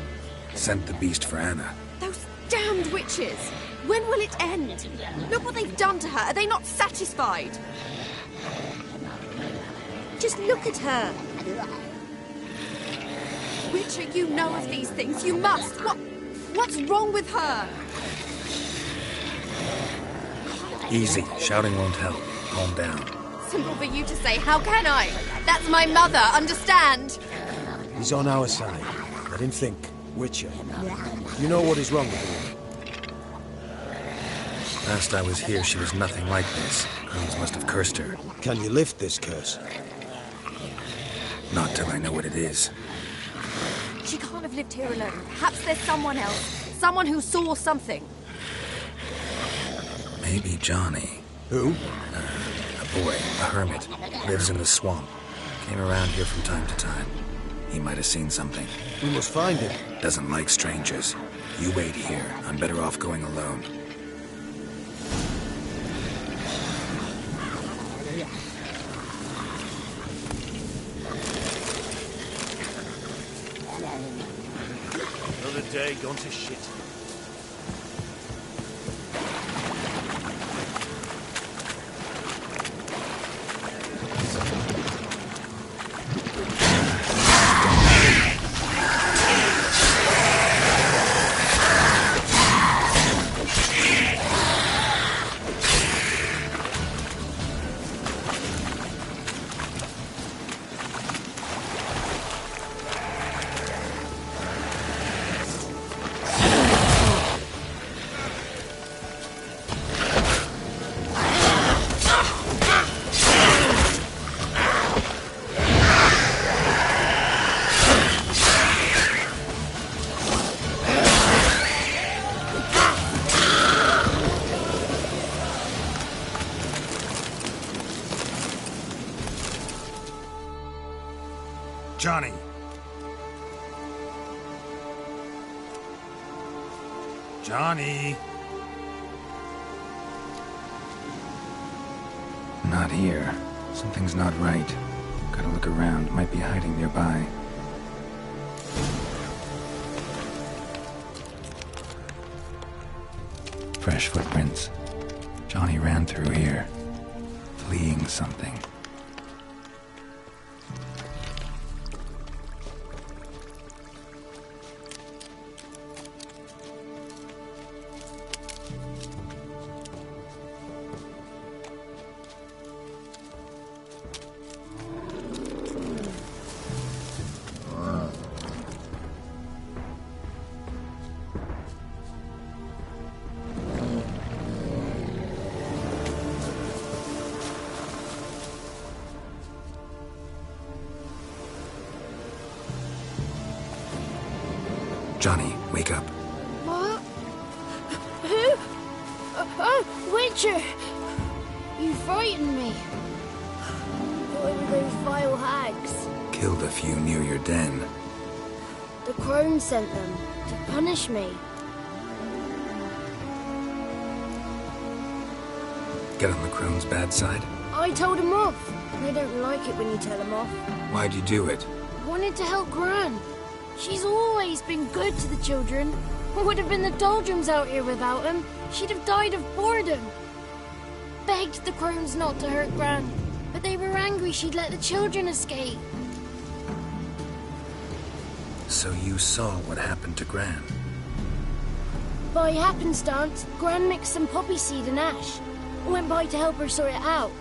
Sent the beast for Anna. Those damned witches! When will it end? Look what they've done to her. Are they not satisfied? Just look at her. Witcher, you know of these things. You must. What's wrong with her? Easy. Shouting won't help. Calm down. Simple for you to say. How can I? That's my mother. Understand? He's on our side. Let him think. Witcher. You know what is wrong with her? Last I was here, she was nothing like this. Crones must have cursed her. Can you lift this curse? Not till I know what it is. She can't have lived here alone. Perhaps there's someone else. Someone who saw something. Maybe Johnny. Who? A boy, a hermit. Lives in the swamp. Came around here from time to time. He might have seen something. We must find him. Doesn't like strangers. You wait here. I'm better off going alone. Another day gone to shit. Johnny! Johnny! Not here. Something's not right. Gotta look around. Might be hiding nearby. Fresh footprints. Johnny ran through here, fleeing something. Johnny, wake up. What? Who? Oh, Witcher! You frightened me. What were those vile hags? Killed a few near your den. The crone sent them to punish me. Get on the crone's bad side? I told him off. They don't like it when you tell them off. Why'd you do it? Wanted to help Gran. She's always been good to the children. What would have been the doldrums out here without him? She'd have died of boredom. Begged the crones not to hurt Gran, but they were angry she'd let the children escape. So you saw what happened to Gran? By happenstance, Gran mixed some poppy seed and ash. Went by to help her sort it out.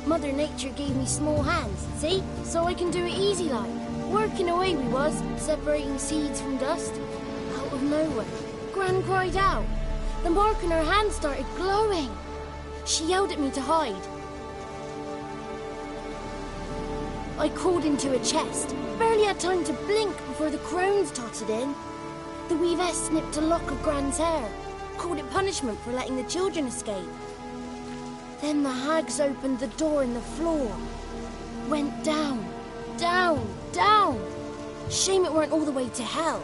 Mother Nature gave me small hands, see? So I can do it easy like. Working away we was, separating seeds from dust. Out of nowhere, Gran cried out. The mark on her hand started glowing. She yelled at me to hide. I crawled into a chest. Barely had time to blink before the crones tottered in. The weavess snipped a lock of Gran's hair. Called it punishment for letting the children escape. Then the hags opened the door in the floor. Went down, down, down. Shame it weren't all the way to hell.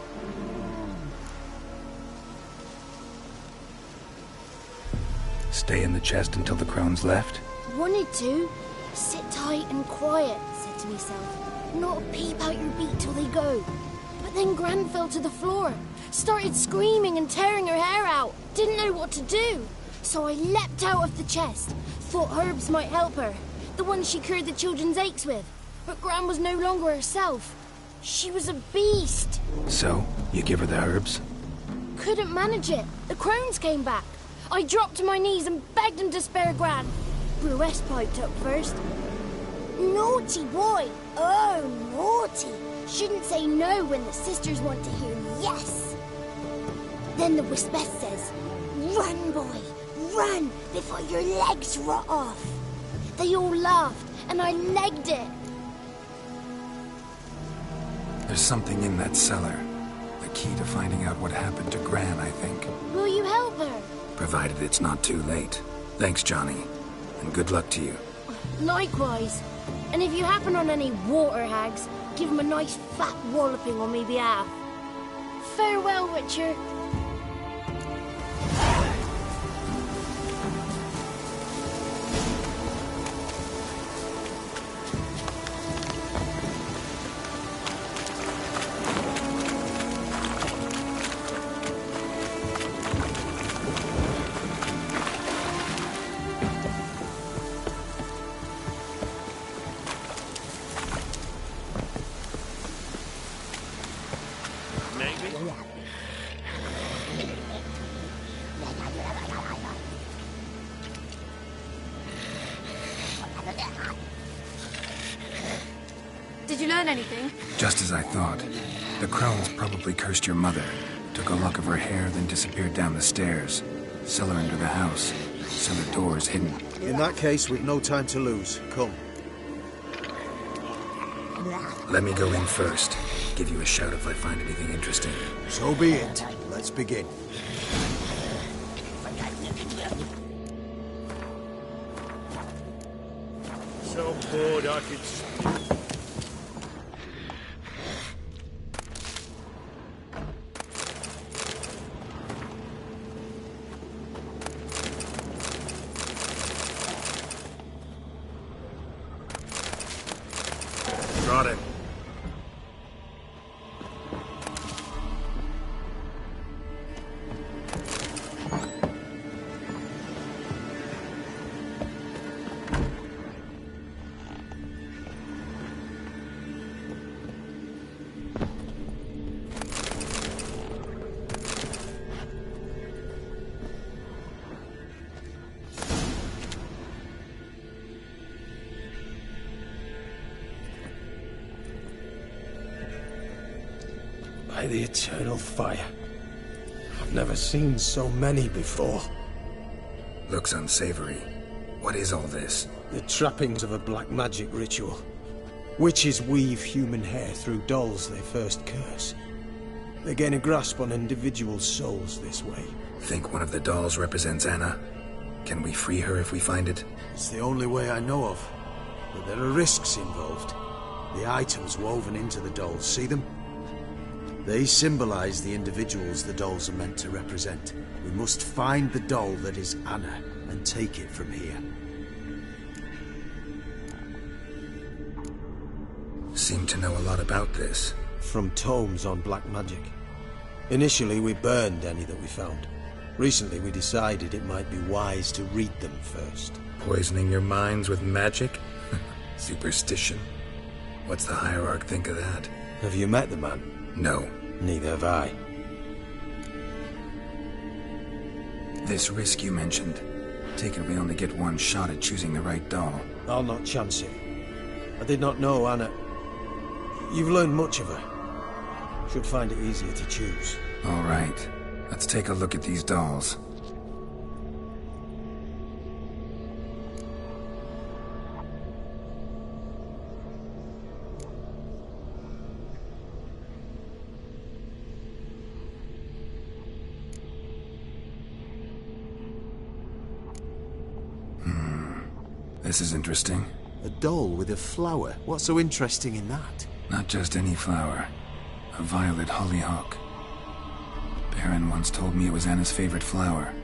Stay in the chest until the crones left? Wanted to. Sit tight and quiet, said to myself. Not a peep out your beat till they go. But then Gran fell to the floor. Started screaming and tearing her hair out. Didn't know what to do. So I leapt out of the chest. Thought herbs might help her. The ones she cured the children's aches with. But Gran was no longer herself. She was a beast. So, you give her the herbs? Couldn't manage it. The crones came back. I dropped to my knees and begged them to spare Gran. Bruess piped up first. Naughty boy. Oh, naughty. Shouldn't say no when the sisters want to hear yes. Then the Wispess says, run, boy. Run before your legs rot off. They all laughed, and I legged it. There's something in that cellar. The key to finding out what happened to Gran, I think. Will you help her? Provided it's not too late. Thanks, Johnny. And good luck to you. Likewise. And if you happen on any water hags, give them a nice fat walloping on me behalf. Farewell, Witcher. Did you learn anything? Just as I thought. The crones probably cursed your mother. Took a lock of her hair, then disappeared down the stairs. Cellar under the house. So the door's hidden. In that case, we've no time to lose. Come. Let me go in first. Give you a shout if I find anything interesting. So be it. Let's begin. So bored I could... Got him. By the eternal fire. I've never seen so many before. Looks unsavory. What is all this? The trappings of a black magic ritual. Witches weave human hair through dolls they first curse. They gain a grasp on individual souls this way. Think one of the dolls represents Anna? Can we free her if we find it? It's the only way I know of. But there are risks involved. The items woven into the dolls, see them? They symbolize the individuals the dolls are meant to represent. We must find the doll that is Anna and take it from here. Seem to know a lot about this. From tomes on black magic. Initially, we burned any that we found. Recently, we decided it might be wise to read them first. Poisoning your minds with magic? Superstition. What's the Hierarch think of that? Have you met the man? No. Neither have I. This risk you mentioned. Take it we only get one shot at choosing the right doll. I'll not chance it. I did not know Anna. You've learned much of her. Should find it easier to choose. All right. Let's take a look at these dolls. This is interesting. A doll with a flower. What's so interesting in that? Not just any flower. A violet hollyhock. Baron once told me it was Anna's favorite flower.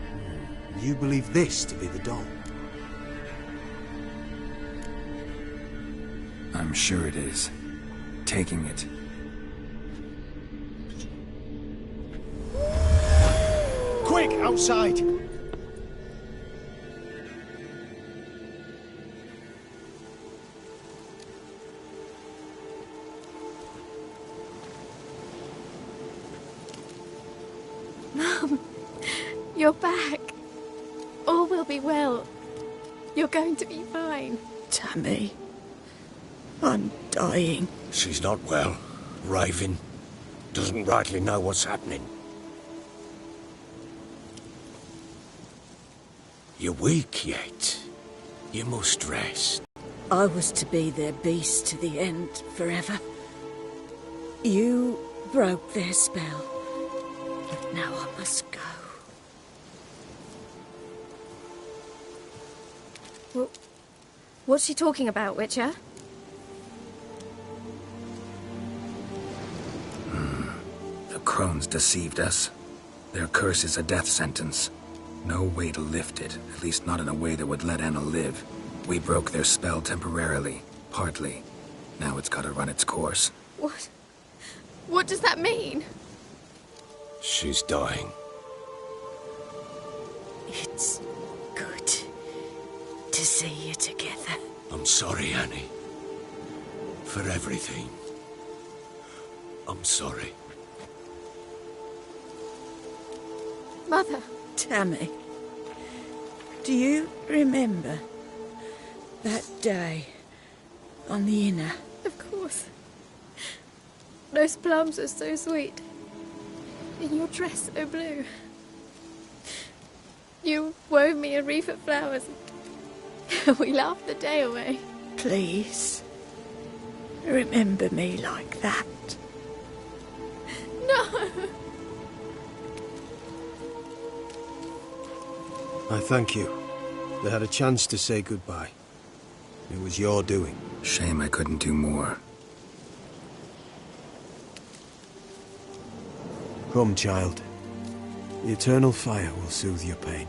You believe this to be the doll? I'm sure it is. Taking it. Quick, outside! Mum, you're back. All will be well. You're going to be fine. Tammy, I'm dying. She's not well. Raven doesn't rightly know what's happening. You're weak yet. You must rest. I was to be their beast to the end forever. You broke their spell. But now I must go. Well, what's she talking about, Witcher? The crones deceived us. Their curse is a death sentence. No way to lift it, at least not in a way that would let Anna live. We broke their spell temporarily, partly. Now it's gotta run its course. What? What does that mean? She's dying. It's good to see you together. I'm sorry, Annie. For everything. I'm sorry. Mother. Tammy, do you remember that day on the Inner? Of course. Those plums are so sweet. And your dress so blue. You wove me a wreath of flowers. And we laughed the day away. Please, remember me like that. No! I thank you. They had a chance to say goodbye. It was your doing. Shame I couldn't do more. Come, child. The eternal fire will soothe your pain.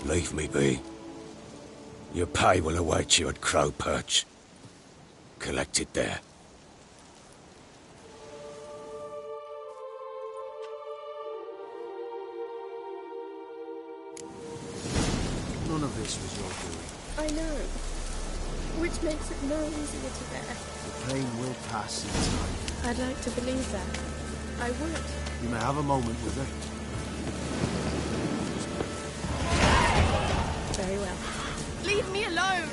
Leave me be. Your pay will await you at Crow Perch. Collect it there. None of this was your doing. I know. Which makes it no easier to bear. The pain will pass in time. I'd like to believe that. I would. You may have a moment with her. Very well. Leave me alone!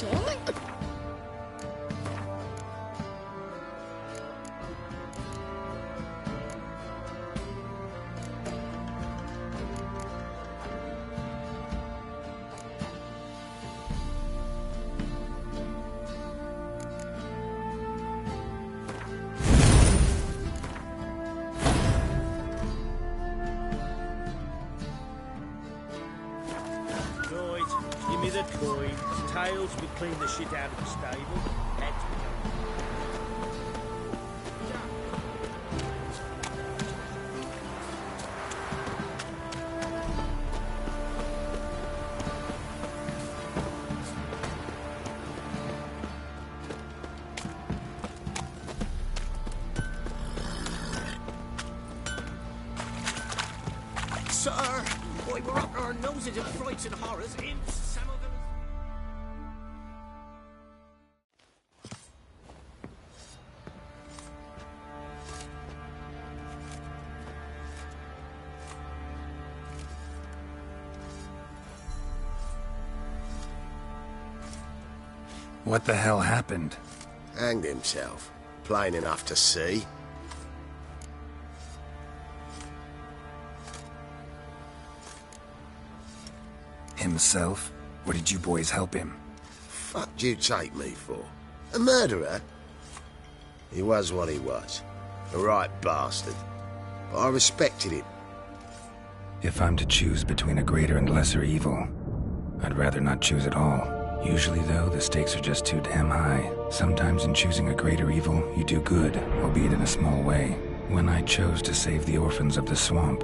watching. Give me the coin. Tails will clean the shit out of the stable. Heads we go. Sir! Boy, we're up our noses in frights and horrors. Imps, some of them... What the hell happened? Hanged himself. Plain enough to see. Himself? Or did you boys help him? Fuck do you take me for? A murderer? He was what he was. A right bastard. But I respected him. If I'm to choose between a greater and lesser evil, I'd rather not choose at all. Usually, though, the stakes are just too damn high. Sometimes in choosing a greater evil, you do good, albeit in a small way. When I chose to save the orphans of the swamp,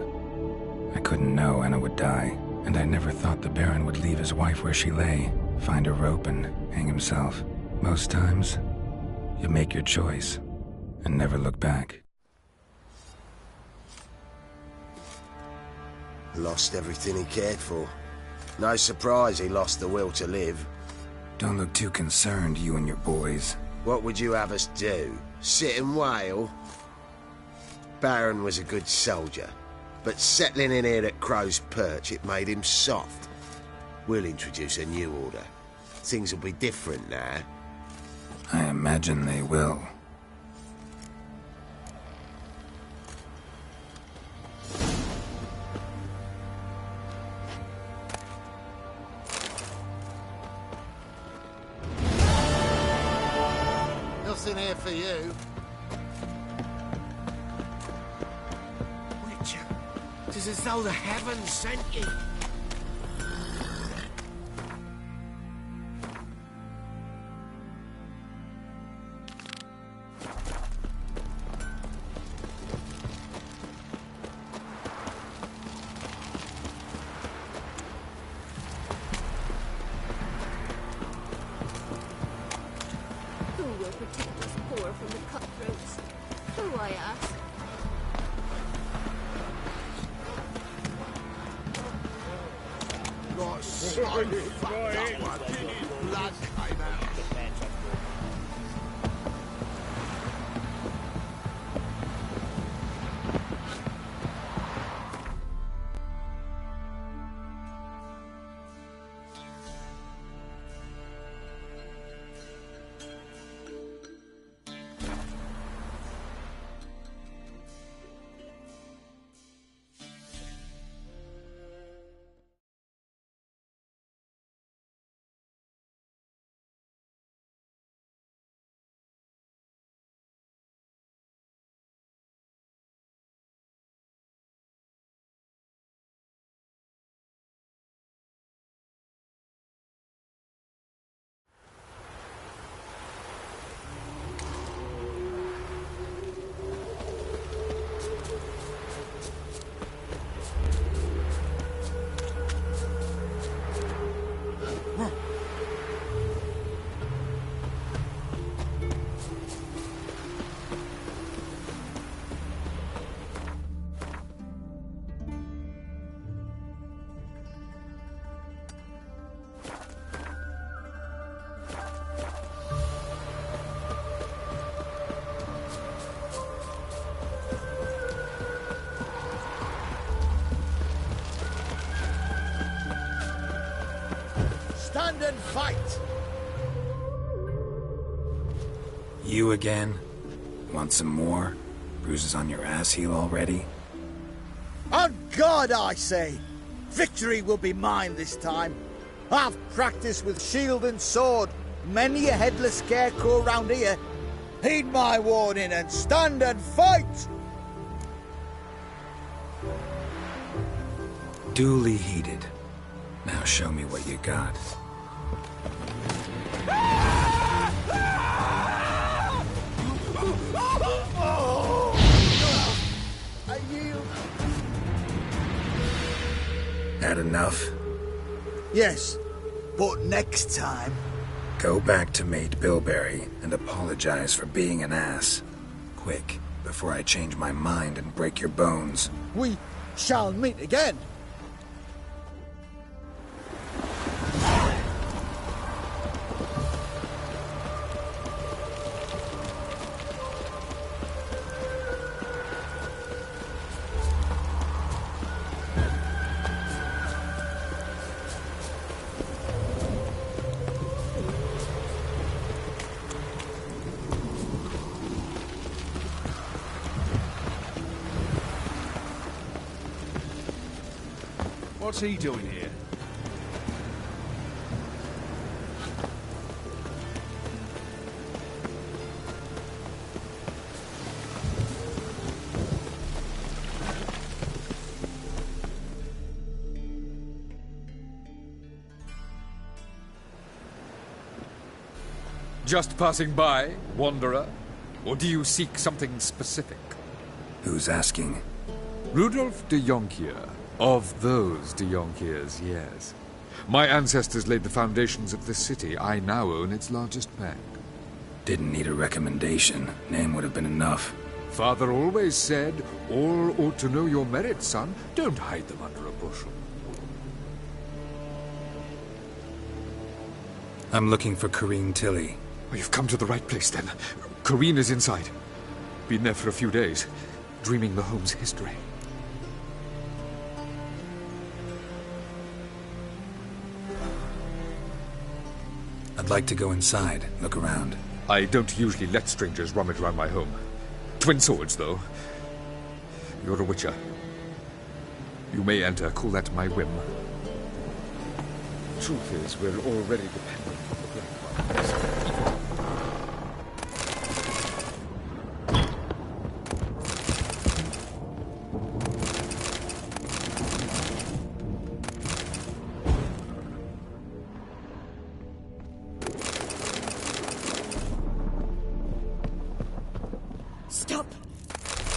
I couldn't know Anna would die. And I never thought the Baron would leave his wife where she lay, find a rope and hang himself. Most times, you make your choice and never look back. Lost everything he cared for. No surprise he lost the will to live. Don't look too concerned, you and your boys. What would you have us do? Sit and wail? Baron was a good soldier. But settling in here at Crow's Perch, it made him soft. We'll introduce a new order. Things will be different now. I imagine they will. Nothing here for you. It's as though the heavens sent you. Who will protect us poor from the cutthroats? Who, I ask? So fucked up one. Blood came out. Stand and fight! You again? Want some more? Bruises on your ass heel already? On God, I say! Victory will be mine this time. I've practiced with shield and sword. Many a headless scarecrow round here. Heed my warning and stand and fight! Duly heeded. Now show me what you got. I yield. Had enough? Yes, but next time... Go back to Mate Bilberry and apologize for being an ass. Quick, before I change my mind and break your bones. We shall meet again. What's he doing here? Just passing by, wanderer? Or do you seek something specific? Who's asking? Rudolf de Jonkier. Of those de Jonkiers, yes. My ancestors laid the foundations of this city. I now own its largest bank. Didn't need a recommendation. Name would have been enough. Father always said, all ought to know your merits, son. Don't hide them under a bushel. I'm looking for Corrine Tilly. Oh, you've come to the right place, then. Corrine is inside. Been there for a few days, dreaming the home's history. I'd like to go inside, look around. I don't usually let strangers rummage around my home. Twin swords, though. You're a witcher. You may enter, call that my whim. Truth is, we're already dependent on the Black Ones. Stop!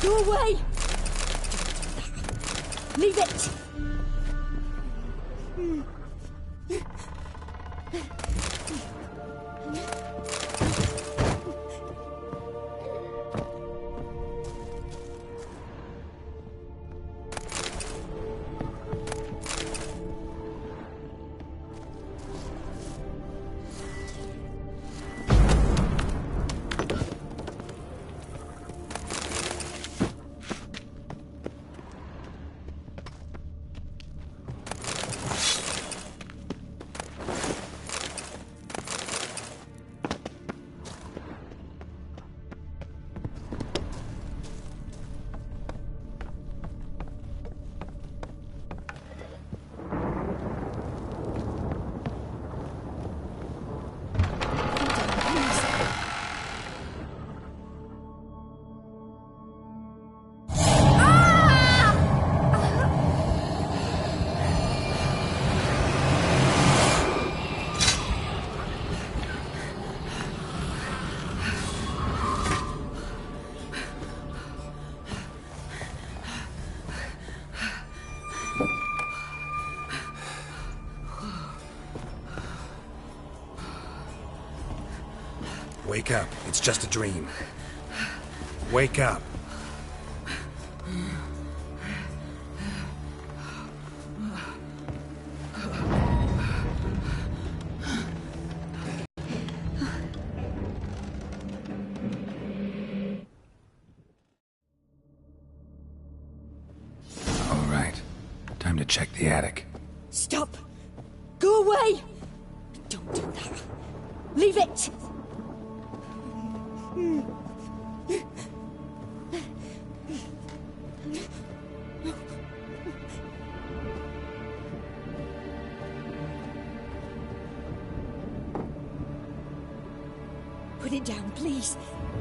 Go away! Leave it! Wake up. It's just a dream. Wake up. All right. Time to check the attic. Stop! Go away! Don't do that. Leave it! Put it down, please.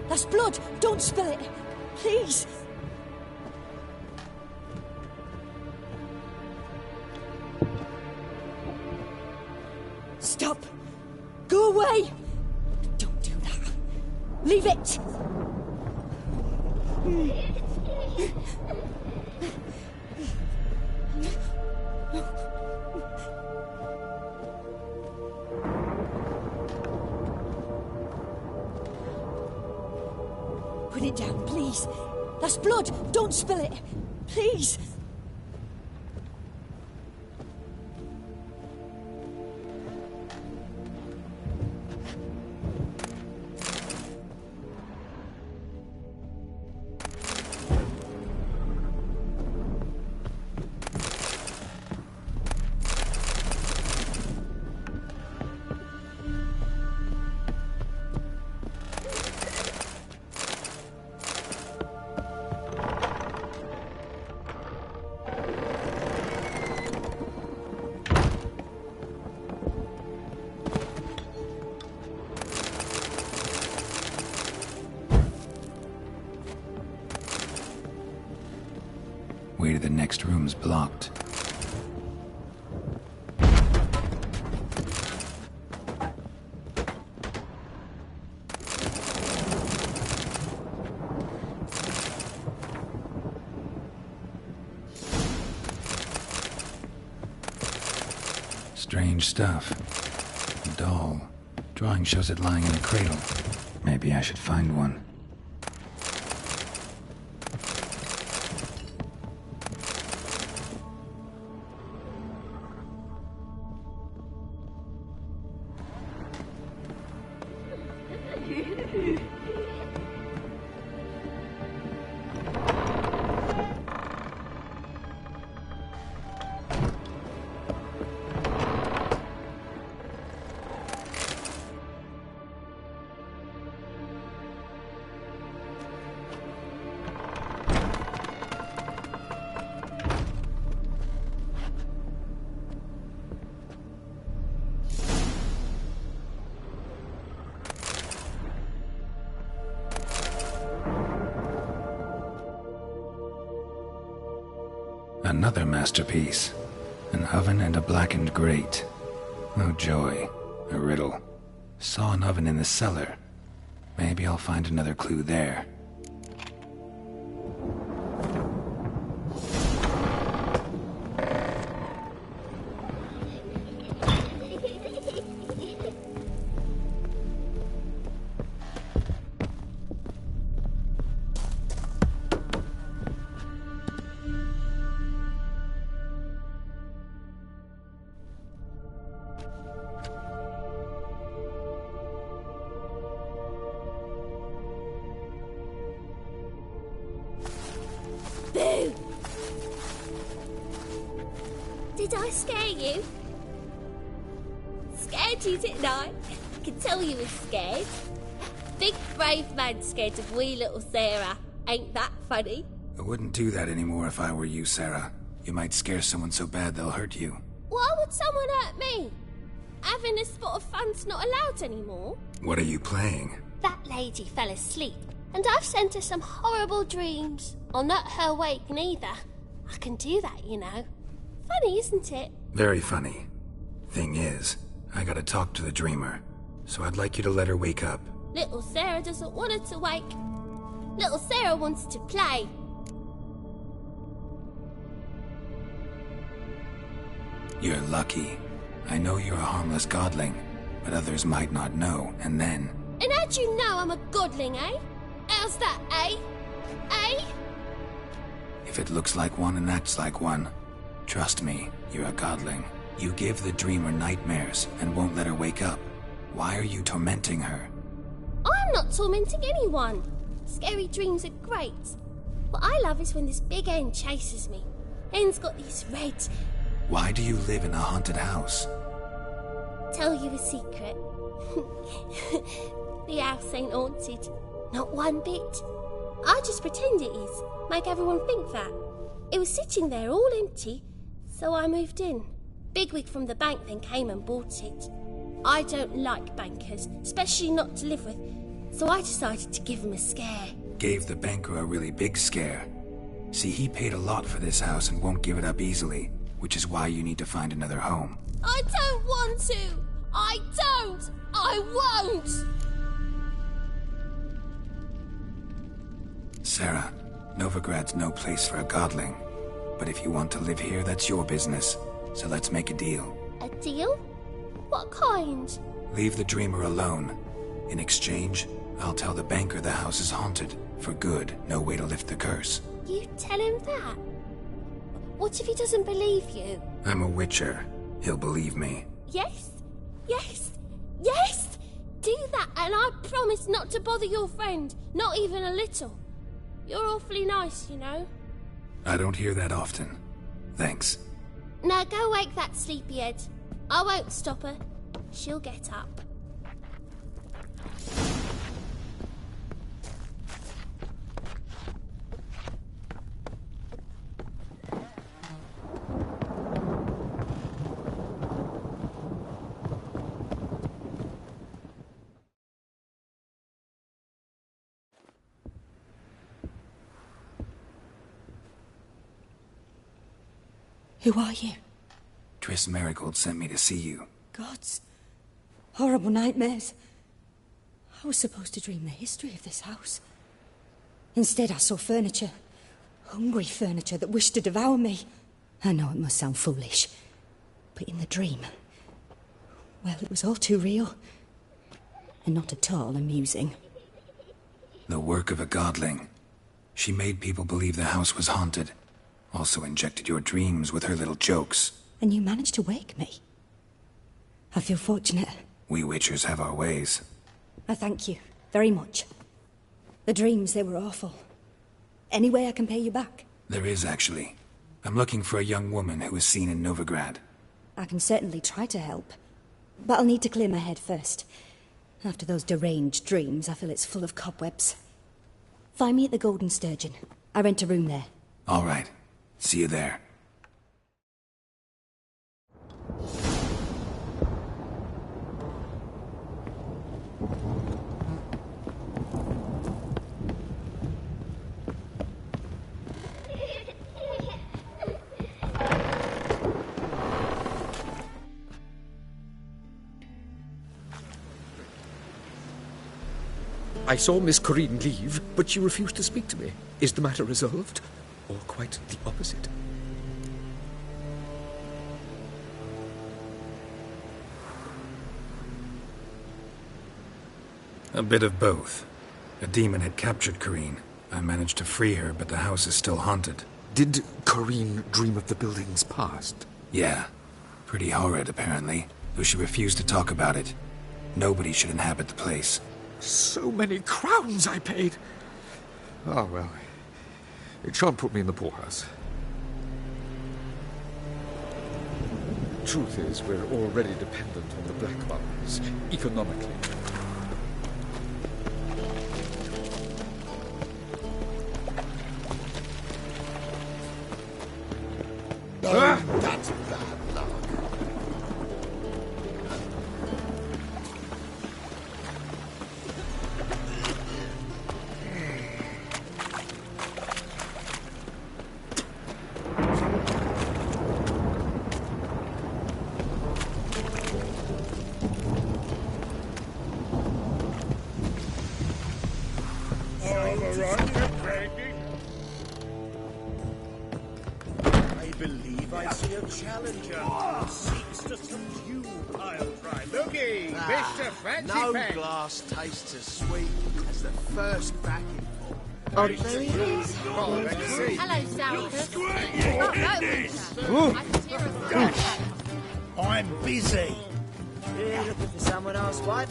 That's blood. Don't spill it. Please. Stop. Go away. Don't do that. Leave it. Put it down, please. That's blood. Don't spill it. Please. Way to the next room's blocked. Strange stuff. A doll. Drawing shows it lying in a cradle. Maybe I should find one. Another masterpiece. An oven and a blackened grate. Oh joy. A riddle. Saw an oven in the cellar. Maybe I'll find another clue there. Boo! Did I scare you? Scared you, didn't I? I can tell you was scared. Big brave man scared of wee little Sarah. Ain't that funny? I wouldn't do that anymore if I were you, Sarah. You might scare someone so bad they'll hurt you. Why would someone hurt me? Having a spot of fun's not allowed anymore. What are you playing? That lady fell asleep, and I've sent her some horrible dreams. I'll not her wake neither. I can do that, you know. Funny, isn't it? Very funny. Thing is, I gotta talk to the dreamer, so I'd like you to let her wake up. Little Sarah doesn't want her to wake. Little Sarah wants to play. You're lucky. I know you're a harmless godling, but others might not know, and then... And how'd you know I'm a godling, eh? How's that, eh? Eh? If it looks like one and acts like one, trust me, you're a godling. You give the dreamer nightmares and won't let her wake up. Why are you tormenting her? I'm not tormenting anyone. Scary dreams are great. What I love is when this big hen chases me. Hen's got these red... Why do you live in a haunted house? Tell you a secret. The house ain't haunted. Not one bit. I just pretend it is. Make everyone think that. It was sitting there all empty, so I moved in. Bigwig from the bank then came and bought it. I don't like bankers, especially not to live with. So I decided to give him a scare. Gave the banker a really big scare. See, he paid a lot for this house and won't give it up easily, which is why you need to find another home. I don't want to! I don't! I won't! Sarah, Novigrad's no place for a godling. But if you want to live here, that's your business. So let's make a deal. A deal? What kind? Leave the dreamer alone. In exchange, I'll tell the banker the house is haunted. For good, no way to lift the curse. You tell him that? What if he doesn't believe you? I'm a witcher. He'll believe me. Yes? Yes? Yes! Do that, and I promise not to bother your friend. Not even a little. You're awfully nice, you know. I don't hear that often. Thanks. Now go wake that sleepyhead. I won't stop her. She'll get up. Who are you? Triss Marigold sent me to see you. Gods. Horrible nightmares. I was supposed to dream the history of this house. Instead, I saw furniture. Hungry furniture that wished to devour me. I know it must sound foolish, but in the dream, well, it was all too real. And not at all amusing. The work of a godling. She made people believe the house was haunted. Also injected your dreams with her little jokes. And you managed to wake me. I feel fortunate. We witchers have our ways. I thank you very much. The dreams, they were awful. Any way I can pay you back? There is, actually. I'm looking for a young woman who was seen in Novigrad. I can certainly try to help. But I'll need to clear my head first. After those deranged dreams, I feel it's full of cobwebs. Find me at the Golden Sturgeon. I rent a room there. All right. See you there. I saw Miss Corinne leave, but she refused to speak to me. Is the matter resolved? Or quite the opposite? A bit of both. A demon had captured Corinne. I managed to free her, but the house is still haunted. Did Corinne dream of the building's past? Yeah. Pretty horrid, apparently, though she refused to talk about it. Nobody should inhabit the place. So many crowns I paid! Ah, well. It shan't put me in the poorhouse. Truth is, we're already dependent on the Black Mountains, economically. That's bad luck. Challenger seeks to subdue Pile Prime. Looky, Mr. Fancy No Pants. glass tastes as sweet as the first backing pour. Oh, there he is. Hello, Sourpuss. I'm busy. You're looking for someone else, wife?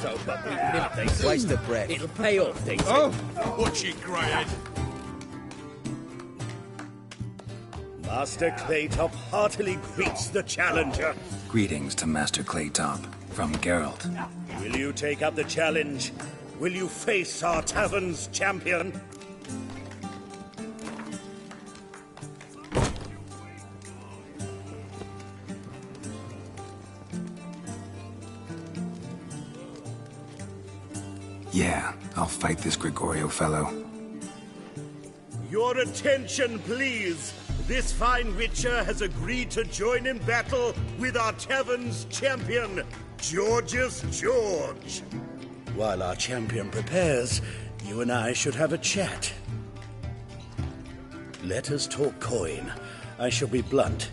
So, but we live these. Waste of breath. It'll pay off, these. Oh, watch it, Greyhead. Master Claytop heartily greets the challenger. Greetings to Master Claytop, from Geralt. Will you take up the challenge? Will you face our tavern's champion? Yeah, I'll fight this Gregorio fellow. Your attention, please. This fine witcher has agreed to join in battle with our tavern's champion, Georgius George. While our champion prepares, you and I should have a chat. Let us talk coin. I shall be blunt.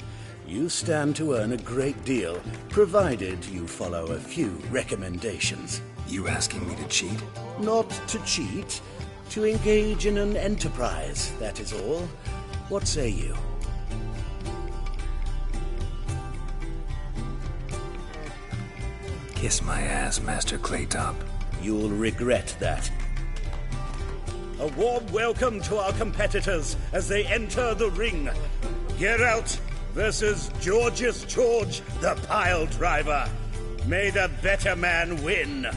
You stand to earn a great deal, provided you follow a few recommendations. You asking me to cheat? Not to cheat, to engage in an enterprise, that is all. What say you? Kiss my ass, Master Claytop. You'll regret that. A warm welcome to our competitors as they enter the ring. Geralt versus Georgius George, the pile driver. May the better man win.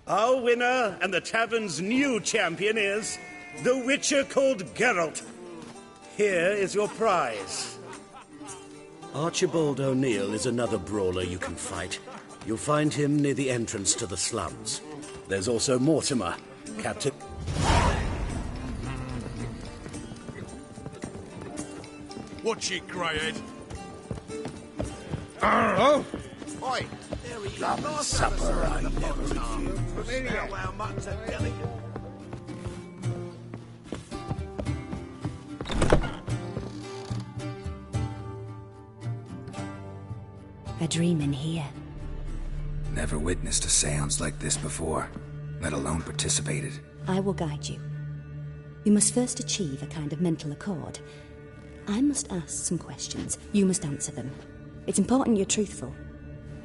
Our winner and the tavern's new champion is the Witcher called Geralt. Here is your prize. Archibald O'Neill is another brawler you can fight. You'll find him near the entrance to the slums. There's also Mortimer, Captain... Watch it, Greyhead. Oh! Oi! There he is. Love supper I never refuse. Smell how much a delicate... A dream in here. Never witnessed a seance like this before, let alone participated. I will guide you. You must first achieve a kind of mental accord. I must ask some questions. You must answer them. It's important you're truthful.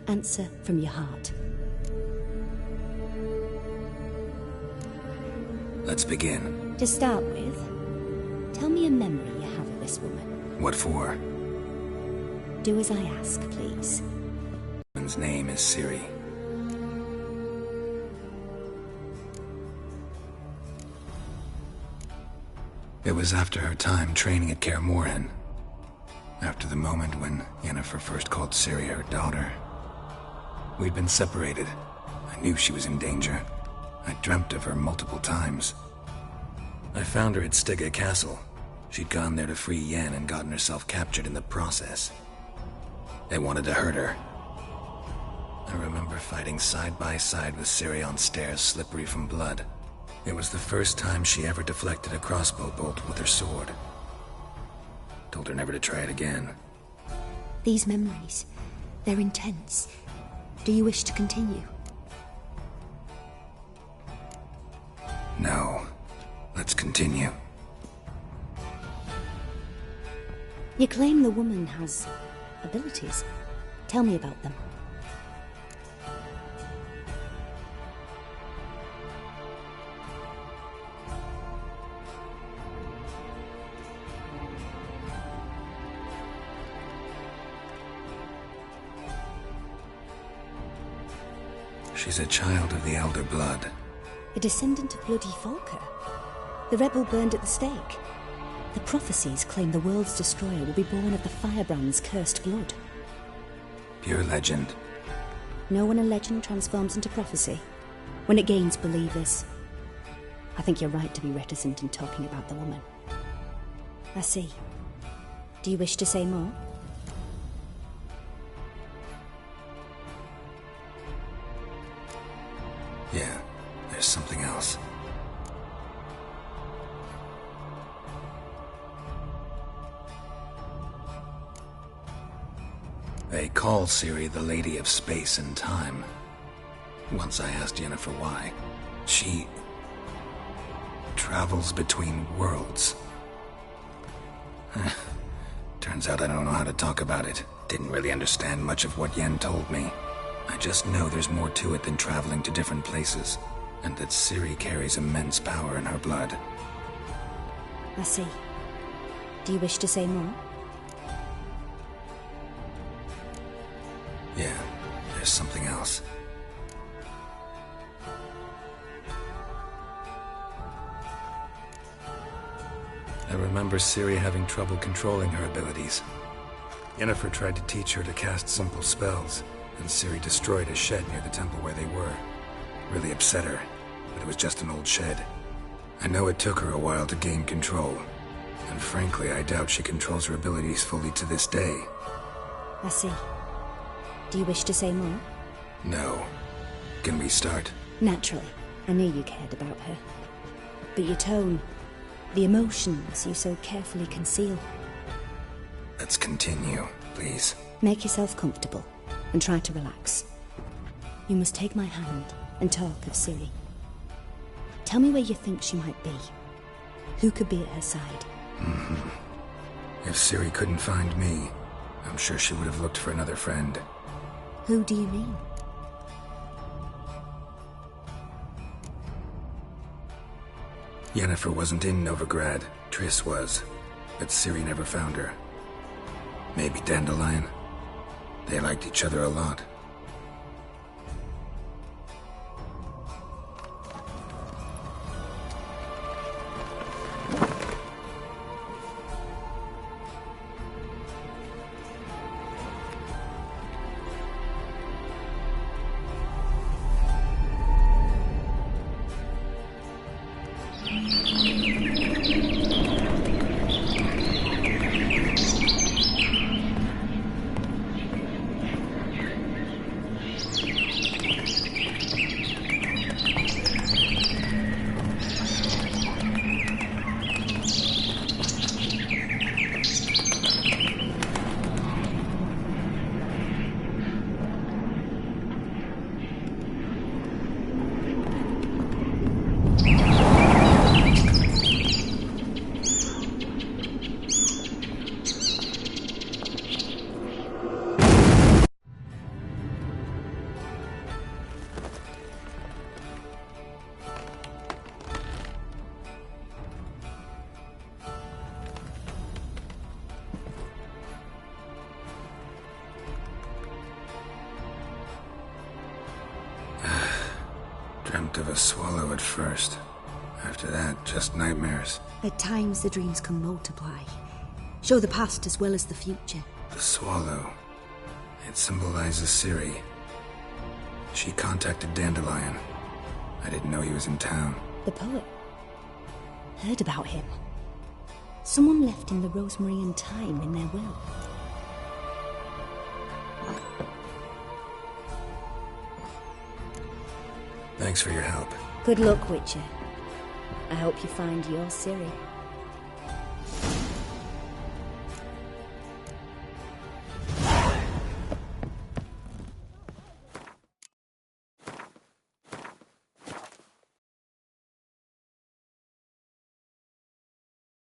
Answer from your heart. Let's begin. To start with, tell me a memory you have of this woman. What for? Do as I ask, please. Woman's name is Ciri. It was after her time training at Kaer Morhen. After the moment when Yennefer first called Ciri her daughter. We'd been separated. I knew she was in danger. I dreamt of her multiple times. I found her at Stygga Castle. She'd gone there to free Yen and gotten herself captured in the process. They wanted to hurt her. I remember fighting side by side with Ciri on stairs slippery from blood. It was the first time she ever deflected a crossbow bolt with her sword. Told her never to try it again. These memories, they're intense. Do you wish to continue? No. Let's continue. You claim the woman has abilities. Tell me about them. She's a child of the Elder Blood. A descendant of Bloody Volker. The rebel burned at the stake. The prophecies claim the world's destroyer will be born of the firebrand's cursed blood. Pure legend. Know when a legend transforms into prophecy? When it gains believers. I think you're right to be reticent in talking about the woman. I see. Do you wish to say more? Yeah, there's something else. They call Ciri the Lady of Space and Time. Once I asked Yennefer why. She travels between worlds. Turns out I don't know how to talk about it. Didn't really understand much of what Yen told me. I just know there's more to it than traveling to different places, and that Ciri carries immense power in her blood. I see. Do you wish to say more? Yeah, there's something else. I remember Ciri having trouble controlling her abilities. Yennefer tried to teach her to cast simple spells, and Ciri destroyed a shed near the temple where they were. Really upset her, but it was just an old shed. I know it took her a while to gain control, and frankly, I doubt she controls her abilities fully to this day. I see. Do you wish to say more? No. Can we start? Naturally. I knew you cared about her. But your tone, the emotions you so carefully conceal. Let's continue, please. Make yourself comfortable, and try to relax. You must take my hand and talk of Ciri. Tell me where you think she might be. Who could be at her side? If Ciri couldn't find me, I'm sure she would have looked for another friend. Who do you mean? Yennefer wasn't in Novigrad. Triss was. But Ciri never found her. Maybe Dandelion? They liked each other a lot. Dreamt of a swallow at first. After that, just nightmares. At times the dreams can multiply. Show the past as well as the future. The swallow. It symbolizes Ciri. She contacted Dandelion. I didn't know he was in town. The poet. Heard about him. Someone left him the rosemary and thyme in their will. Thanks for your help. Good luck, Witcher. I hope you find your Ciri.